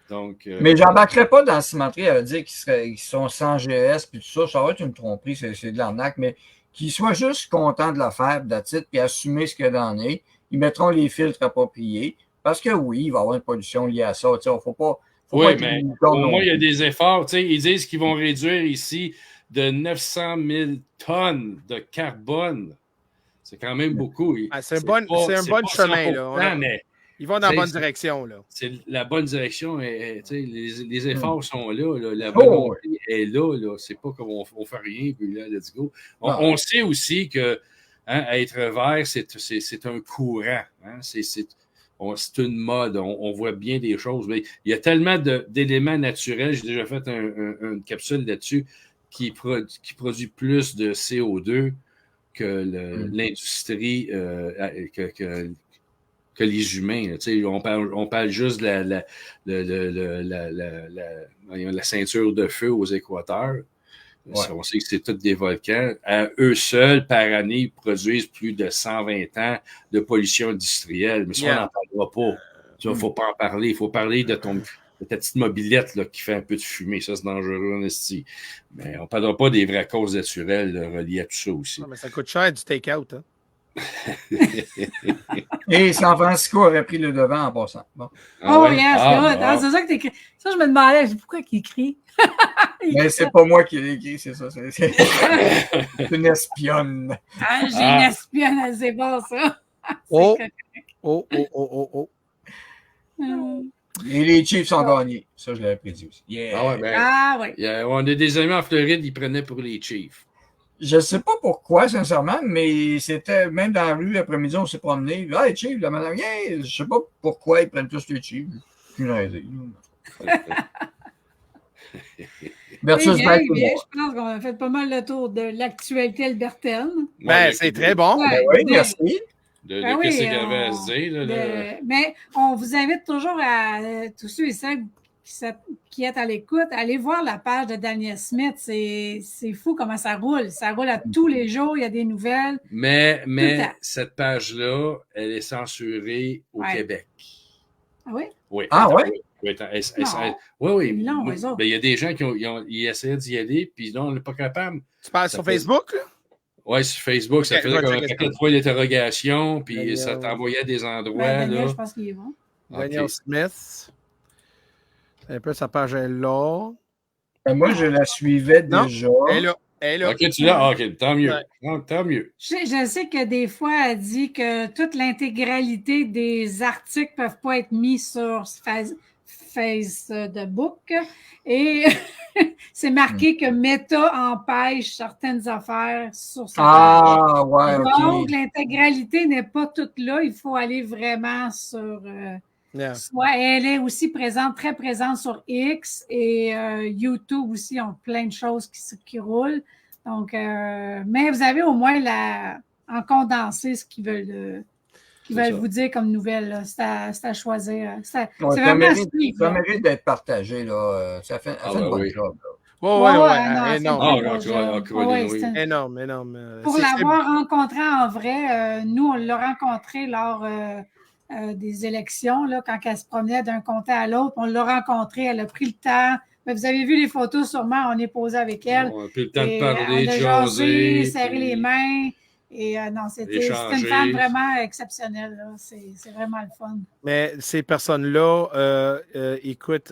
Donc, mais j'embarquerais pas dans la cimenterie à dire qu'ils sont sans GS puis tout ça. Ça va être une tromperie, c'est de l'arnaque, mais qu'ils soient juste contents de la faire, puis assumer ce qu'il y a dans le nez. Ils mettront les filtres appropriés. Parce que oui, il va y avoir une pollution liée à ça. Il ne faut pas. Oui, mais au moins, il y a des efforts. Ils disent qu'ils vont réduire ici de 900 000 tonnes de carbone. C'est quand même beaucoup. C'est un bon chemin. Là. Mais, ils vont dans la bonne direction. Là. C'est la bonne direction. Les efforts sont là. La volonté est là. C'est pas qu'on ne fait rien, puis là, let's go. On sait aussi que être vert, c'est un courant. C'est une mode, on voit bien des choses, mais il y a tellement d'éléments naturels. J'ai déjà fait une capsule là-dessus qui produit plus de CO2 que l'industrie, que les humains. On parle juste de la ceinture de feu aux équateurs. Ouais. On sait que c'est tous des volcans. Eux seuls, par année, ils produisent plus de 120 ans de pollution industrielle. Mais ça, on n'en parlera pas. Il ne faut pas en parler. Il faut parler de ta petite mobilette là, qui fait un peu de fumée. Ça, c'est dangereux en esti. Mais on ne parlera pas des vraies causes naturelles reliées à tout ça aussi. Non, mais ça coûte cher du take-out. Hein? Et San Francisco aurait pris le devant en passant. Bon. C'est ça que t'écris. Ça, je me demandais, pourquoi il écrit? Mais c'est pas moi qui l'ai écrit, c'est ça. C'est une espionne. J'ai une espionne, c'est bon, ça. Oh. Et les Chiefs ont gagné. Ça, je l'avais prédit aussi. Yeah. On a des amis en Floride, ils prenaient pour les Chiefs. Je ne sais pas pourquoi, sincèrement, mais c'était même dans la rue l'après-midi, on s'est promené. Hey, Chief, la madame, je ne sais pas pourquoi ils prennent tous les Chiefs. Versus je pense qu'on a fait pas mal le tour de l'actualité albertaine. C'est très bon. Oui, merci. Qu'est-ce qu'il y avait à se dire? Mais on vous invite toujours à tous ceux et celles qui êtes à l'écoute, allez voir la page de Daniel Smith. C'est fou comment ça roule. Ça roule à tous les jours. Il y a des nouvelles. Mais le temps. cette page-là, elle est censurée au Ouais. Québec. Ah oui? Oui. Ah attends, ouais? oui, Non. oui. Non, Moi, eux autres. ben, il y a des gens ils essayaient d'y aller, puis non, on n'est pas capable. Tu parles Ça sur fait- Facebook, là? Oui, sur Facebook, ça Ok, faisait je vais comme un checker paquet ça. de fois d'interrogation, puis Daniel. ça t'envoyait à des Ben, endroits. Daniel, là. je pense qu'il est bon. Daniel Ok. Smith. Un peu sa page est là. Moi, je la suivais Non? déjà. Elle est là. Elle est là. OK, tu l'as? OK, tant mieux. Ouais. Non, tant mieux. Je sais que des fois, elle dit que toute l'intégralité des articles ne peuvent pas être mis sur Facebook. Et c'est marqué que Meta empêche certaines affaires sur sa page. Ah, ouais, Donc, OK. l'intégralité n'est pas toute là. Il faut aller vraiment sur... Yeah. soit elle est aussi présente, très présente sur X et YouTube aussi ont plein de choses qui roulent. Donc, mais vous avez au moins en condensé ce qu'ils veulent, ça. vous dire comme nouvelle. Là. C'est à choisir. C'est Ouais, vraiment à suivre. ça là. mérite d'être partagé. Là. Ça fait Ah, une ben bonne oui. job. Là. Ouais, non, c'est énorme. une Ah, très bonne tu vois, job. encore une, Ouais, oui. c'est Énorme. pour C'est- l'avoir rencontré en vrai, nous, on l'a rencontré lors des élections, là, quand elle se promenait d'un comté à l'autre. On l'a rencontrée, elle a pris le temps. Mais vous avez vu les photos sûrement, on est posé avec elle. On a plus le temps de Et parler, de on a jaser. serré puis les mains. Et non, c'était échanger. une femme vraiment exceptionnelle. Là. C'est vraiment le fun. Mais ces personnes-là, écoute,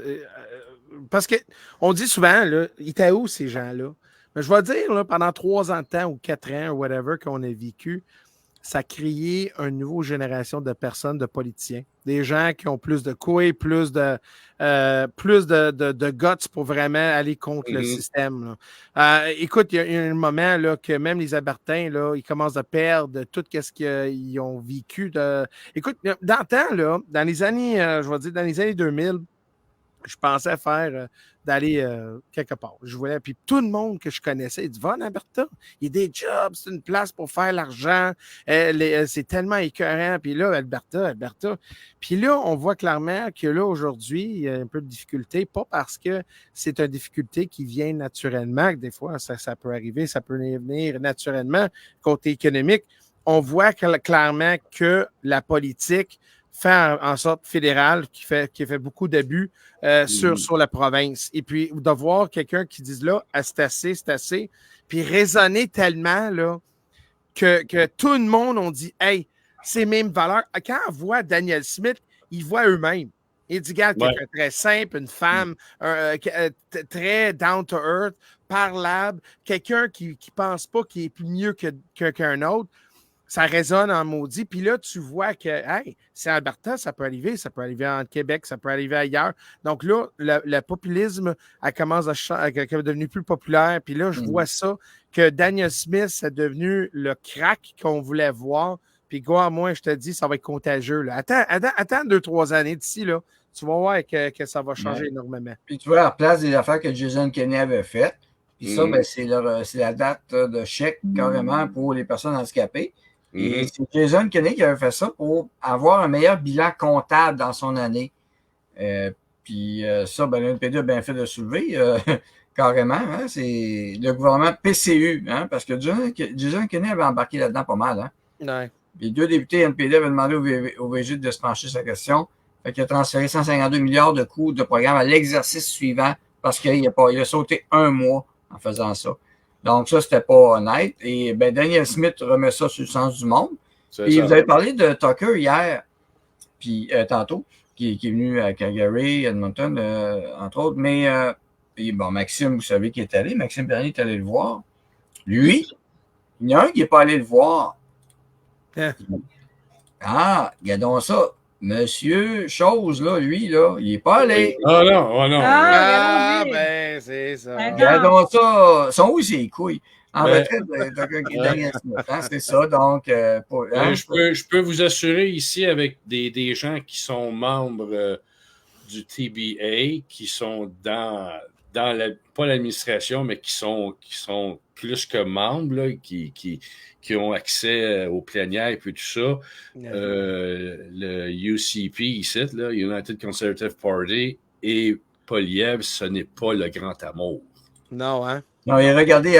parce qu'on dit souvent, là, ils étaient où ces gens-là? Mais je vais dire, là, pendant 3 ans de temps ou 4 ans, ou whatever, qu'on a vécu, ça a créé une nouvelle génération de personnes, de politiciens. Des gens qui ont plus de couilles, plus de guts pour vraiment aller contre le système. Là. Écoute, il y a un moment là, que même les Albertains, là, ils commencent à perdre tout ce qu'ils ont vécu. Écoute, dans le temps, là, dans les années, je vais dire, dans les années 2000, je pensais faire d'aller quelque part. Je voulais, puis tout le monde que je connaissais, il dit, va en Alberta, il y a des jobs, c'est une place pour faire l'argent, c'est tellement écœurant. Puis là, Alberta. Puis là, on voit clairement que là, aujourd'hui, il y a un peu de difficulté, pas parce que c'est une difficulté qui vient naturellement, que des fois, ça peut arriver, ça peut venir naturellement, côté économique. On voit clairement que la politique fait en sorte fédérale qui fait beaucoup d'abus sur la province. Et puis, de voir quelqu'un qui dise là, c'est assez, puis raisonner tellement là, que tout le monde on dit, hey, c'est mêmes valeurs. Quand on voit Daniel Smith, ils voient eux-mêmes. Il dit, regarde, quelqu'un très simple, une femme très down to earth, parlable, quelqu'un qui pense pas qu'il est plus mieux qu'un autre. Ça résonne en maudit. Puis là, tu vois que, hey, c'est Alberta, ça peut arriver en Québec, ça peut arriver ailleurs. Donc là, le populisme, elle commence à devenir plus populaire. Puis là, je vois ça, que Daniel Smith, c'est devenu le crack qu'on voulait voir. Puis, quoi, moi, je te dis, ça va être contagieux. Là. Attends 2-3 années d'ici, là. Tu vas voir que ça va changer énormément. Puis tu vois, à la place des affaires que Jason Kenney avait faites, puis ça, ben, c'est la date de chèque carrément pour les personnes handicapées. Et c'est Jason Kenney qui avait fait ça pour avoir un meilleur bilan comptable dans son année. Puis ça, ben, le NPD a bien fait de soulever carrément. Hein, c'est le gouvernement PCU, hein, parce que Jason Kenney avait embarqué là-dedans pas mal. Hein. Ouais. Les 2 députés NPD avaient demandé au VG de se pencher sur la question. Fait qu'il a transféré 152 milliards de coûts de programme à l'exercice suivant parce qu'il a sauté 1 mois en faisant ça. Donc, ça, c'était pas honnête. Et ben, Daniel Smith remet ça sur le sens du monde. Puis vous avez parlé de Tucker hier, puis tantôt, qui est venu à Calgary, Edmonton, entre autres. Mais, puis, bon, Maxime, vous savez qui est allé. Maxime Bernier est allé le voir. Lui, il y en a un qui n'est pas allé le voir. Ah, regardons ça. Monsieur Chose, là, lui, là, il n'est pas allé. Ah non. Ben, c'est ça. Regardons ça. Sont où ces couilles? En retraite de Daniel Smith. Hein, c'est ça, donc. Je peux vous assurer ici, avec des gens qui sont membres du TBA, qui sont dans pas l'administration, mais qui sont plus que membres, là, qui ont accès aux plénières et puis tout ça. Le UCP ici, là, United Conservative Party, est Poliev, ce n'est pas le grand amour. Non, hein? Non, et regardez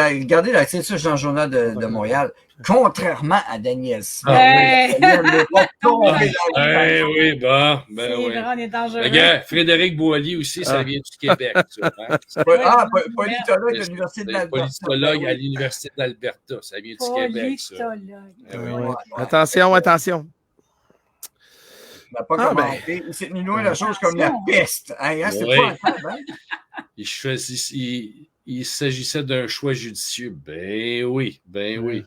l'article dans le journal de Montréal. Contrairement à Daniel Smith, Ouais. Poliev n'est pas tombé dans le Ben oui, bon, ben C'est oui. vrai, on est dangereux. Regarde, Frédéric Boilly aussi, ça vient du Québec. Ça, hein? Politologue de l'Université de C'est l'Alberta. politologue à l'Université d'Alberta. Ça vient du Québec, ça. Politologue. Ben oui. Ouais. Ouais. Attention. Il n'a pas Ah, commenté. Il s'est tenu loin de la chose comme la peste. Hein, c'est Oui. pas incroyable, hein? Il s'agissait d'un choix judicieux. Ben oui, ben oui.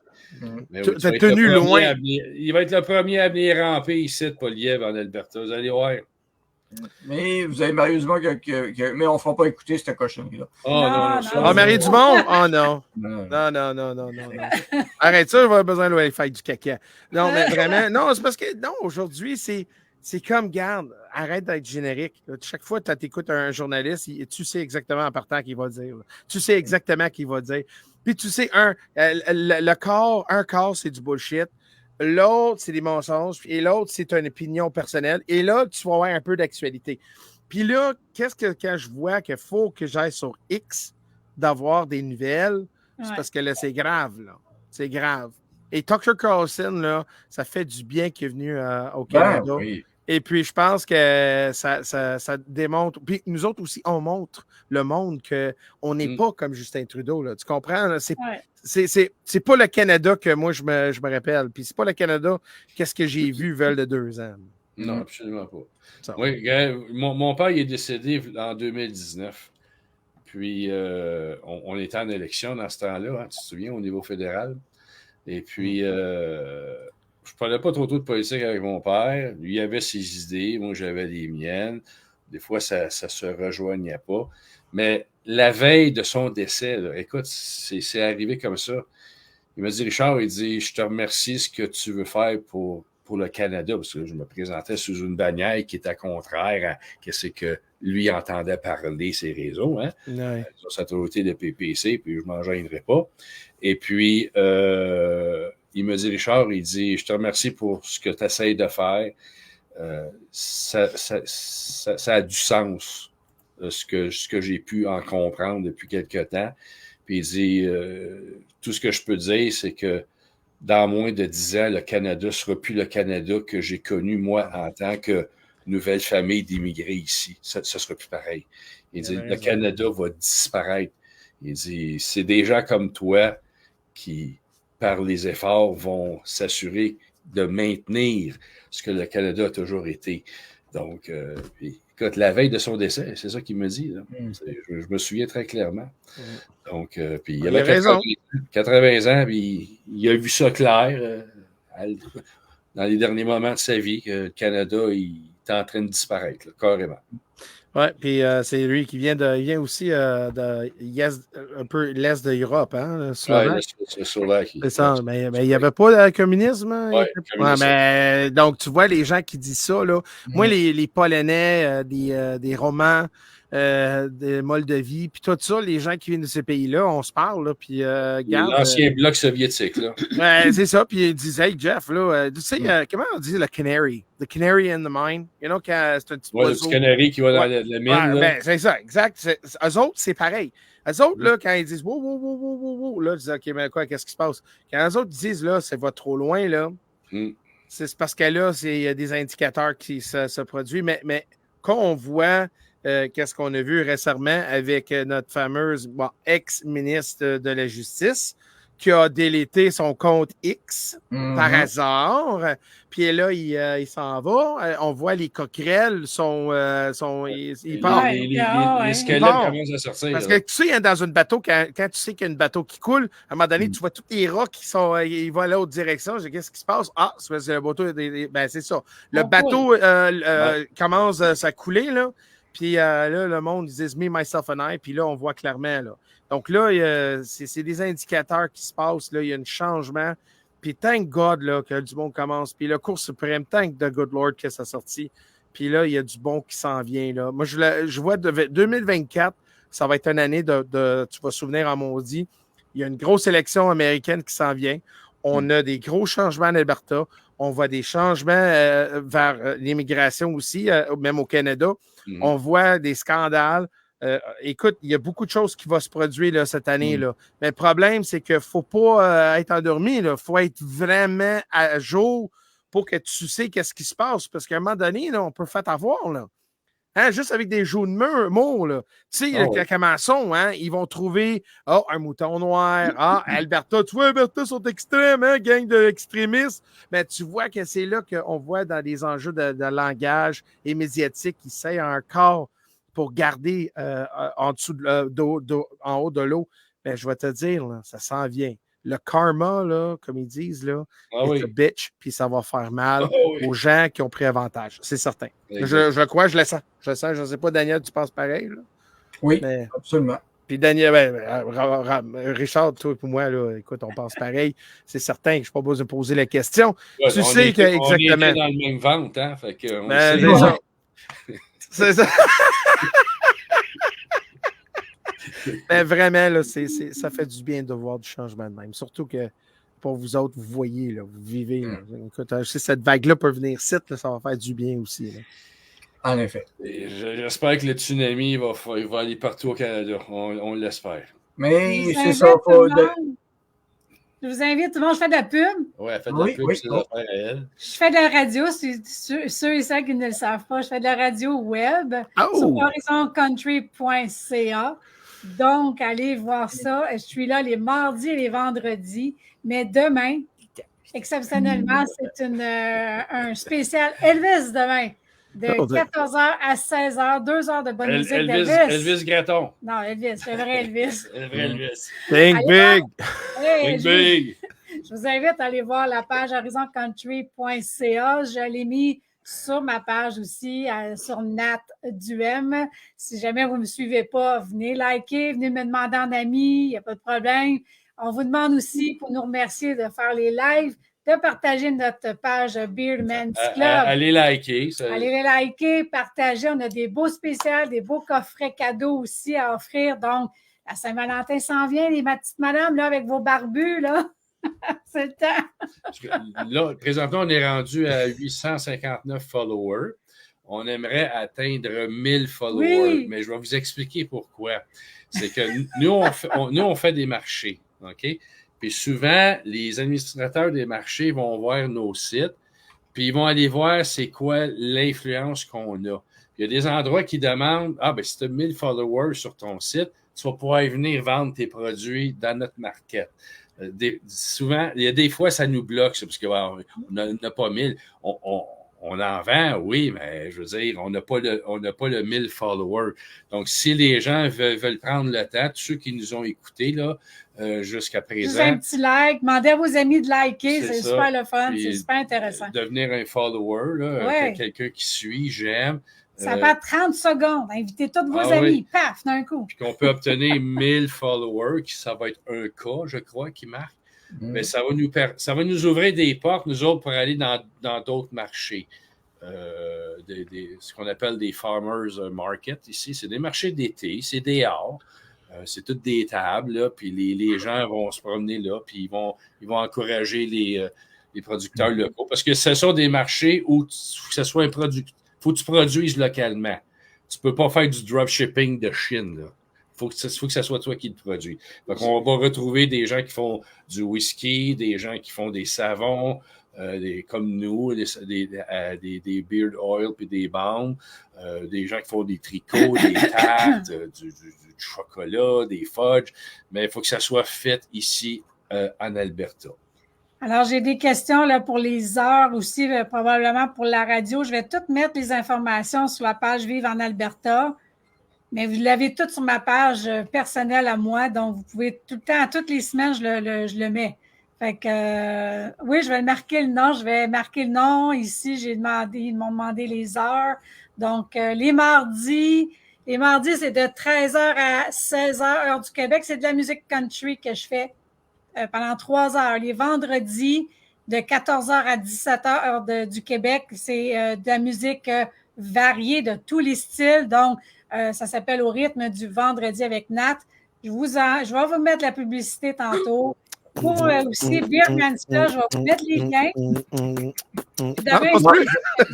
Ben Tu oui, t'as vas être le tenu premier loin. à il va être le premier à venir ramper ici de Poliev en Alberta. Vous allez voir. Mais vous avez malheureusement mais on ne fera pas écouter cette cochonnerie-là. Oh non, Non, non, ça, non. Ah, Marie Dumont? Oh non. Non. Non. Arrête ça, on va besoin de faire du caca. Non, mais vraiment, non, c'est parce que, non, aujourd'hui, c'est comme, garde, arrête d'être générique. Chaque fois que tu écoutes un journaliste, tu sais exactement en partant qu'il va dire. Tu sais exactement qu'il va dire. Puis tu sais, un quart, c'est du bullshit. L'autre, c'est des mensonges. Et l'autre, c'est une opinion personnelle. Et là, tu vas avoir un peu d'actualité. Puis là, quand je vois qu'il faut que j'aille sur X d'avoir des nouvelles, c'est Ouais. parce que là, c'est grave, là. C'est grave. Et Tucker Carlson, là, ça fait du bien qu'il est venu au Canada. Ben oui. Et puis, je pense que ça démontre. Puis, nous autres aussi, on montre le monde qu'on n'est pas comme Justin Trudeau. Là. Tu comprends? Là? Ouais. C'est pas le Canada que moi, je me rappelle. Puis, c'est pas le Canada qu'est-ce que j'ai vu veulent de 2 ans. Non, absolument pas. Ça. Oui, regarde, mon père il est décédé en 2019. Puis, on était en élection dans ce temps-là, hein, tu te souviens, au niveau fédéral. Et puis, je parlais pas trop de politique avec mon père. Lui, il avait ses idées, moi, j'avais les miennes. Des fois, ça se rejoignait pas. Mais la veille de son décès, là, écoute, c'est arrivé comme ça. Il m'a dit, Richard, il dit, je te remercie ce que tu veux faire pour le Canada, parce que je me présentais sous une bannière qui était contraire à ce que lui entendait parler ses réseaux, hein? Ouais. Sur cette autorité de PPC, puis je m'en gênerai pas. Et puis, il me dit, Richard, il dit, je te remercie pour ce que tu essaies de faire. Ça a du sens, ce que j'ai pu en comprendre depuis quelque temps. Puis il dit, tout ce que je peux dire, c'est que dans moins de 10 ans, le Canada ne sera plus le Canada que j'ai connu, moi, en tant que nouvelle famille d'immigrés ici. Ça ne sera plus pareil. Il dit, le Canada va disparaître. Il dit, c'est des gens comme toi qui, par les efforts, vont s'assurer de maintenir ce que le Canada a toujours été. Donc, écoute, la veille de son décès, c'est ça qu'il me dit. Là. Je me souviens très clairement. Donc, puis il avait 80 ans, puis il a vu ça clair dans les derniers moments de sa vie, que le Canada, il est en train de disparaître, là, carrément. Oui, puis c'est lui qui vient aussi un peu l'Est de l'Europe, hein, Slovaque. C'est ça, mais il n'y avait pas de communisme. Hein? Ouais, mais, donc, tu vois, les gens qui disent ça, là, moi, les Polonais, des Romains, de Moldavie, puis tout ça, les gens qui viennent de ces pays-là, on se parle, là, puis l'ancien bloc soviétique, là. C'est ça, puis ils disent, hey, Jeff, là, tu sais, comment on dit le canary? The canary in the mine? You know, quand c'est un petit oiseau. Le petit canari qui va dans la mine, là. C'est ça, exact. Eux autres, c'est pareil. Eux autres, là, quand ils disent, wow, là, ils disent, OK, mais quoi, qu'est-ce qui se passe? Quand eux autres disent, là, ça va trop loin, là, c'est parce que là, il y a des indicateurs qui se produisent, mais quand on voit qu'est-ce qu'on a vu récemment avec notre fameuse ex-ministre de la Justice qui a délété son compte X par hasard. Puis là, il s'en va. On voit les coquerelles ils partent. Les squelettes commencent à sortir. Parce que tu sais, dans un bateau, quand tu sais qu'il y a un bateau qui coule, à un moment donné, tu vois tous les rats qui ils vont à l'autre direction. Qu'est-ce qui se passe? Ah, c'est parce que le bateau, c'est ça. Le bateau commence à couler, là. Puis là, le monde, ils disent « me, myself and I », puis là, on voit clairement, là. Donc là, c'est des indicateurs qui se passent, là, il y a un changement. Puis thank God, là, que du bon commence. Puis la Cour suprême, thank the good Lord que ça sorti. Puis là, il y a du bon qui s'en vient, là. Moi, je vois 2024, ça va être une année tu vas te souvenir en maudit. Il y a une grosse élection américaine qui s'en vient. On a des gros changements en Alberta. On voit des changements vers l'immigration aussi, même au Canada. Mhm. On voit des scandales. Écoute, il y a beaucoup de choses qui vont se produire là, cette année. Là. Mais le problème, c'est qu'il ne faut pas être endormi. Il faut être vraiment à jour pour que tu sais qu'est-ce qui se passe. Parce qu'à un moment donné, là, on peut faire avoir. Là. Hein, juste avec des jeux de mots, là. Tu sais, le Camasson, hein, ils vont trouver un mouton noir. Alberta, tu vois, Alberta sont extrêmes, hein, gang d'extrémistes. Mais tu vois que c'est là qu'on voit dans des enjeux de langage et médiatique qui essayent encore pour garder en dessous en haut de l'eau. Mais je vais te dire, là, ça s'en vient. Le karma, là, comme ils disent, là, est a bitch, puis ça va faire mal aux gens qui ont pris avantage. C'est certain. Je crois, je le sens. Je le sens. Je ne sais pas, Daniel, tu penses pareil? Là? Oui, mais... absolument. Puis Daniel, Richard, toi et moi, là, écoute, on pense pareil. C'est certain que je n'ai pas besoin de poser la question. Ouais, tu sais que exactement. On est dans le même ventre, hein? Fait que c'est ça. C'est ça. Mais vraiment, là, ça fait du bien de voir du changement de même. Surtout que pour vous autres, vous voyez, là, vous vivez. Là. Écoute, si cette vague-là peut venir ici, ça va faire du bien aussi. Là. En effet. J'espère que le tsunami va aller partout au Canada. On l'espère. Mais c'est ça. Je vous invite, tout le monde, je fais de la pub. Oui, elle fait de la pub, c'est l'affaire à elle. Je fais de la radio, ceux et celles qui ne le savent pas, je fais de la radio web sur horizonCountry.ca. Donc, allez voir ça. Je suis là les mardis et les vendredis. Mais demain, exceptionnellement, c'est un spécial Elvis demain. De 14h à 16h, 2 heures de bonne musique d'Elvis. Elvis Graton. Non, Elvis, le vrai Elvis. Le vrai Elvis. Think big! Think big! Je vous invite à aller voir la page horizonCountry.ca. Je l'ai mis sur ma page aussi, sur Nat Duhem. Si jamais vous ne me suivez pas, venez liker, venez me demander en ami, il n'y a pas de problème. On vous demande aussi, pour nous remercier de faire les lives, de partager notre page Beardman's Club. Allez liker. Allez les liker, partager. On a des beaux spéciaux, des beaux coffrets cadeaux aussi à offrir. Donc, la Saint-Valentin s'en vient, les petites madames, là, avec vos barbus, là. C'est le temps. Là, présentement, on est rendu à 859 followers. On aimerait atteindre 1000 followers, mais je vais vous expliquer pourquoi. C'est que nous, on fait des marchés, OK? Puis souvent, les administrateurs des marchés vont voir nos sites, puis ils vont aller voir c'est quoi l'influence qu'on a. Il y a des endroits qui demandent si tu as 1000 followers sur ton site, tu vas pouvoir venir vendre tes produits dans notre market. Souvent, il y a des fois, ça nous bloque, c'est parce qu'on n'a pas 1000. On en vend, oui, mais je veux dire, on n'a pas le 1000 followers. Donc, si les gens veulent prendre le temps, tous ceux qui nous ont écoutés là, jusqu'à présent. Juste un petit like, demandez à vos amis de liker, c'est super le fun, c'est super intéressant. Devenir un follower, là, quelqu'un qui suit, j'aime. Ça prend 30 secondes. Invitez tous vos amis, paf, d'un coup. Puis qu'on peut obtenir 1000 followers, ça va être un cas, je crois, qui marque. Mais ça va nous ouvrir des portes, nous autres, pour aller dans d'autres marchés. Ce qu'on appelle des farmers market ici. C'est des marchés d'été, c'est des arts. C'est toutes des tables, là, puis les gens vont se promener là, puis ils vont encourager les producteurs locaux. Parce que ce sont des marchés où ce soit un produit. Il faut que tu produises localement. Tu ne peux pas faire du dropshipping de Chine. Il faut que ce soit toi qui le produis. Donc, on va retrouver des gens qui font du whisky, des gens qui font des savons, comme nous, des beard oil puis des balms, des gens qui font des tricots, des tartes, du chocolat, des fudges. Mais il faut que ça soit fait ici en Alberta. Alors, j'ai des questions là, pour les heures aussi, probablement pour la radio. Je vais toutes mettre les informations sur la page Vive en Alberta, mais vous l'avez toutes sur ma page personnelle à moi, donc vous pouvez tout le temps, toutes les semaines, je le mets. Fait que, oui, je vais marquer le nom, Ici, ils m'ont demandé les heures. Donc, les mardis, c'est de 13h à 16h, heure du Québec. C'est de la musique country que je fais. Pendant 3 heures. Les vendredis, de 14h à 17h, heure du Québec, c'est de la musique variée de tous les styles. Donc, ça s'appelle Au rythme du vendredi avec Nat. Je vais vous mettre la publicité tantôt. pour aussi Beer Mansta, je vais vous mettre les liens. Non, Demain, pas sûr.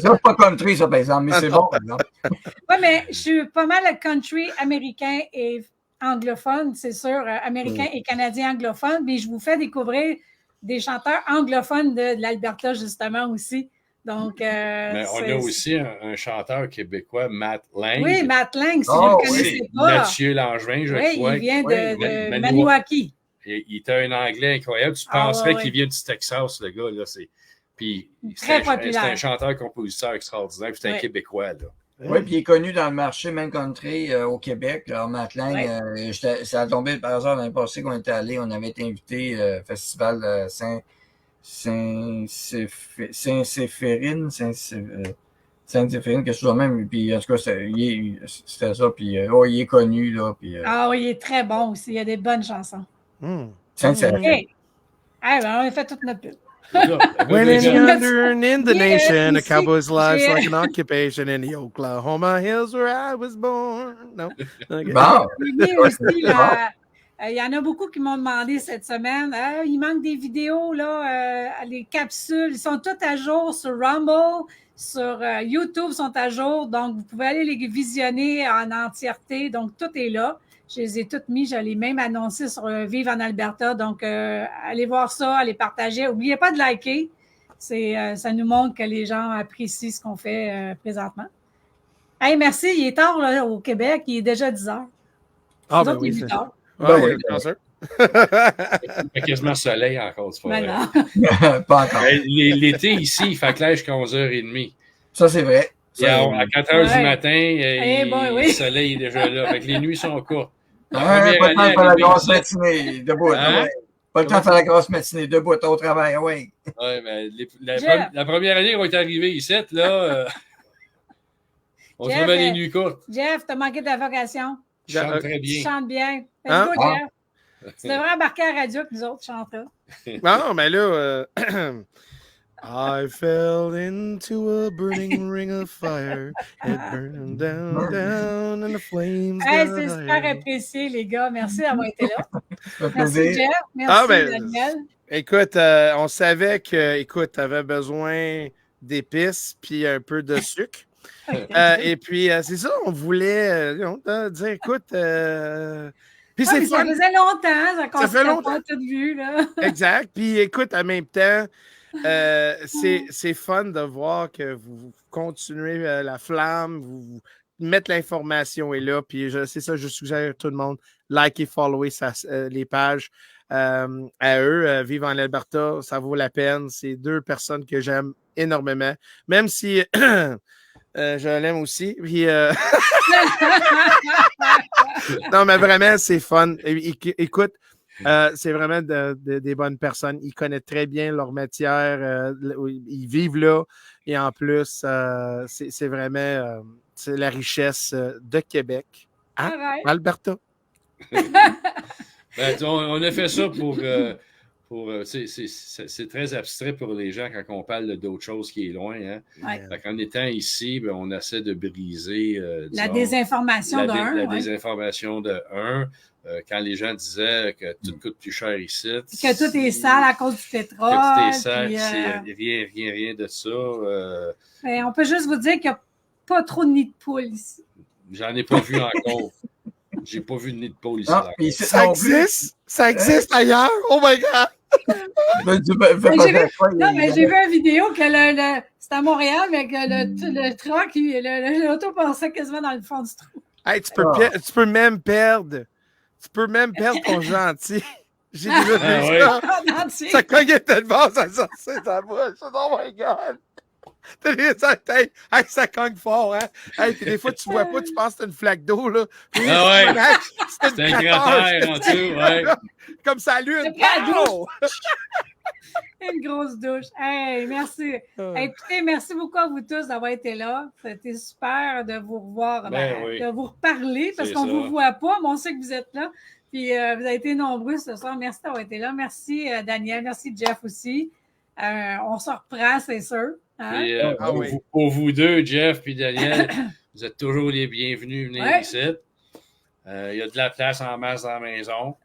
C'est pas country, ça, par exemple, mais c'est bon, par exemple. Oui, mais je suis pas mal country américain et anglophone, c'est sûr, américain et canadien anglophone, mais je vous fais découvrir des chanteurs anglophones de l'Alberta, justement, aussi. Donc, Mais on a aussi un chanteur québécois, Matt Lang. Oui, Matt Lang, si Oh, vous ne le oui. connaissez pas. Mathieu Langevin, je Oui, crois. il vient Oui, de Maniwaki. Maniwaki. Il était un anglais incroyable. Tu Ah, penserais ouais, qu'il vient du Texas, le gars. Là. Puis, Très c'est populaire. un chanteur-compositeur extraordinaire. Puis c'est un Ouais. Québécois. Là. Oui, puis il est connu dans le marché même country au Québec. Alors, Matt Lang, Ouais. ça a tombé par hasard l'année passée qu'on était allé. On avait été invité au festival Saint-Séphérine, quelque chose de même. Puis en tout cas, c'était ça. Puis il est connu, là. Puis, Ah oui, il est très bon aussi. Il y a des bonnes chansons. Saint-Séphérine. OK. Ah, ben, on a fait toute notre pub. When in yonder and in the Yeah, nation, a ici, cowboy's life's j'ai- like an occupation in the Oklahoma hills where I was born. No? Okay. Bon, J'ai mis aussi, là, il y en a beaucoup qui m'ont demandé cette semaine, il manque des vidéos, là, les capsules, ils sont toutes à jour sur Rumble, sur YouTube sont à jour, donc vous pouvez aller les visionner en entièreté, donc tout est là. Je les ai toutes mis, je l'ai même annoncé sur Vive en Alberta, donc allez voir ça, allez partager. N'oubliez pas de liker, ça nous montre que les gens apprécient ce qu'on fait présentement. Hey, merci, il est tard là, au Québec, il est déjà 10 heures. Ah, Nous ben autres, oui. il est 8 heures. Ah, oui, oui, bien sûr. Il fait quasiment soleil encore. C'est pas Ben vrai. non. pas encore. L'été, ici, il fait clair jusqu'à 11h30. Ça, c'est vrai. Et à 4h Ouais. du matin, oui. le soleil est déjà là. Fait que les nuits sont courtes. La Ouais, première pas le temps de année faire la arrivée grosse ici- matinée, debout. Hein? Ouais. Pas le temps de faire la grosse matinée, debout au travail, oui. Ouais, mais Jeff. la première année qu'on est arrivé ici, là, on Jeff, trouvait les nuits courtes. Jeff, t'as manqué de la vocation. Je chante très Tu bien. chantes bien. Hein? Let's go, Jeff. Tu devrais embarquer à la radio que nous autres chantons. Non, mais là, I fell into a burning ring of fire. It burned down, down, and the flames Hey, got c'est super higher. apprécié, les gars. Merci d'avoir été là. Ça fait Merci, plaisir. Jeff. Merci, Ah, ben, Daniel. Écoute, on savait que, écoute, tu avais besoin d'épices puis un peu de sucre. Et puis, c'est ça, on voulait dire, écoute, puis Ah, c'est mais ça fun. faisait longtemps, qu'on Ça fait s'était longtemps. pas tout vu, là. Exact. Puis écoute, en même temps, c'est fun de voir que vous continuez la flamme, vous mettez l'information est là. Puis c'est ça, je suggère à tout le monde, like et follower les pages à eux. Vive en Alberta, ça vaut la peine. C'est deux personnes que j'aime énormément. Même si je l'aime aussi. Puis, non, mais vraiment, c'est fun. Écoute, c'est vraiment des bonnes personnes. Ils connaissent très bien leur matière. Ils vivent là. Et en plus, c'est vraiment c'est la richesse de Québec. Hein? Arrête. Alberta. Ben, on a fait ça pour c'est très abstrait pour les gens quand on parle d'autre chose qui est loin. Hein? Ouais. Fait qu'en étant ici, ben, on essaie de briser La disons, désinformation la d'un. désinformation de un. Quand les gens disaient que tout coûte plus cher ici. Que tout est sale à cause du pétrole. Que tout est sale, puis, c'est rien de ça. on peut juste vous dire qu'il n'y a pas trop de nids de poules ici. J'en ai pas vu encore. J'ai pas vu de nid de poule ici. Non, encore. puis ici Ça non plus. existe? Ça existe ailleurs? Oh my God! Mais j'ai vu une vidéo que c'était à Montréal, mais que le truck, l'auto passait quasiment dans le fond du trou. Hey, tu peux même perdre. Tu peux même perdre ton gentil. J'ai déjà vu ouais. ça. En entier. Ça cognait tellement, ça sortait dans la bouche. Oh my God! T'as des tête. Hey, ça cogne fort, hein? Hey, puis des fois, tu vois pas, tu penses que c'est une flaque d'eau, là. Puis, Ah ouais. c'est un cratère en dessous, ouais. Comme ça, lui, C'est une pas la pow! Une grosse douche. Hey, merci. Écoutez, merci beaucoup à vous tous d'avoir été là. C'était super de vous revoir, Oui. de vous reparler parce C'est qu'on ne ça. vous voit pas, mais on sait que vous êtes là. Puis vous avez été nombreux ce soir. Merci d'avoir été là. Merci Daniel. Merci Jeff aussi. On se reprend, c'est sûr. Hein? Puis, oui. pour vous deux, Jeff et Daniel, vous êtes toujours les bienvenus. Venez Ouais. ici. Il y a de la place en masse dans la maison.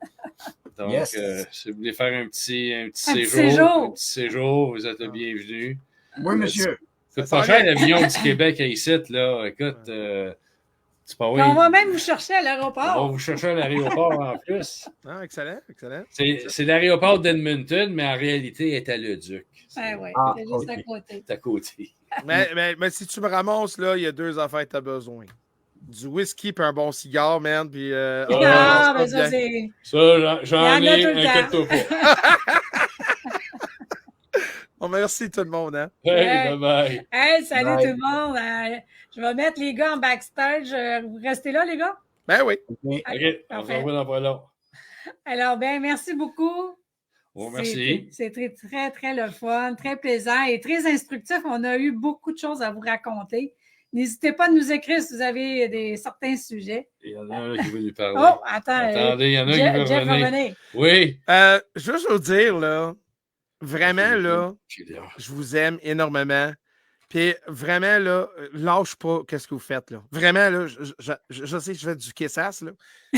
Donc, Yes. si vous voulez faire un petit séjour, vous êtes le bienvenu. Oui, monsieur. Coûte Ça pas sent cher bien. l'avion du Québec à ici, là. Écoute, c'est pas Puis oui. on va même vous chercher à On va l'aéroport. vous chercher à l'aéroport en plus. Ah, excellent, excellent. C'est l'aéroport d'Edmonton, mais en réalité, il est à Leduc. Oui, Ah, c'est juste ok. à côté. C'est à côté. Mais si tu me ramasses, là, il y a 2 affaires que tu as besoin. Du whisky et un bon cigare, man. Puis, Ah, on mais se ça, passe bien. c'est. Ça, j'en Il y en a ai, tout le temps. inquiète-toi pas. Bon, merci tout le monde. Hein? Hey, bye-bye. Hey, salut Bye. tout le monde. Je vais mettre les gars en backstage. Vous restez là, les gars? Ben oui. Ok. OK, on se Parfait. revoit dans pas long. Alors, bien, merci beaucoup. Bon, merci. C'est très, très, très le fun, très plaisant et très instructif. On a eu beaucoup de choses à vous raconter. N'hésitez pas à nous écrire si vous avez certains sujets. Il y en a un qui veut lui parler. Oh, attends. Attendez, il y en a un qui veut Jeff va revenir. venir. Oui. Juste vous dire, là, vraiment, là, je vous aime énormément. Puis vraiment, là, lâche pas qu'est-ce que vous faites, là. Vraiment, là, je sais que je fais du kessasse, là,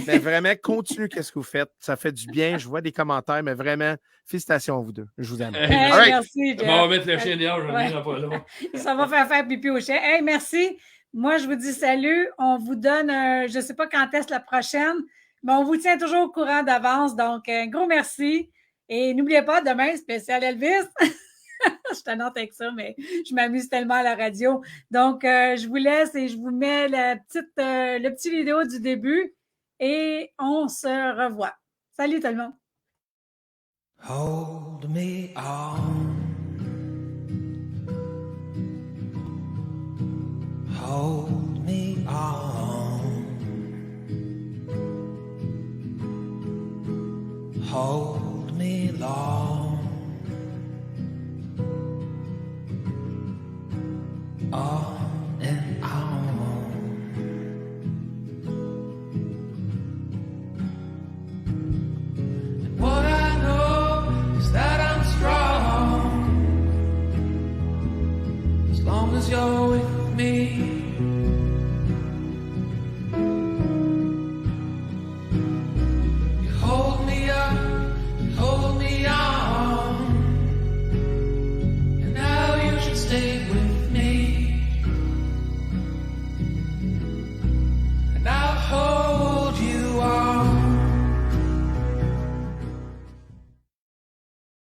mais vraiment, continue qu'est-ce que vous faites. Ça fait du bien. Je vois des commentaires, mais vraiment, félicitations à vous deux. Je vous aime. Hey, Hey, All right. merci, Jeff. On va mettre le chien dehors, je reviens dans pas long. Ça va faire pipi au chien. Hey, merci. Moi, je vous dis salut. On vous donne, je ne sais pas quand est-ce la prochaine, mais on vous tient toujours au courant d'avance. Donc, un gros merci. Et n'oubliez pas, demain, spécial Elvis. Je t'annonce avec ça, mais je m'amuse tellement à la radio. Donc, je vous laisse et je vous mets le petit vidéo du début et on se revoit. Salut tout le monde. Hold me on. Hold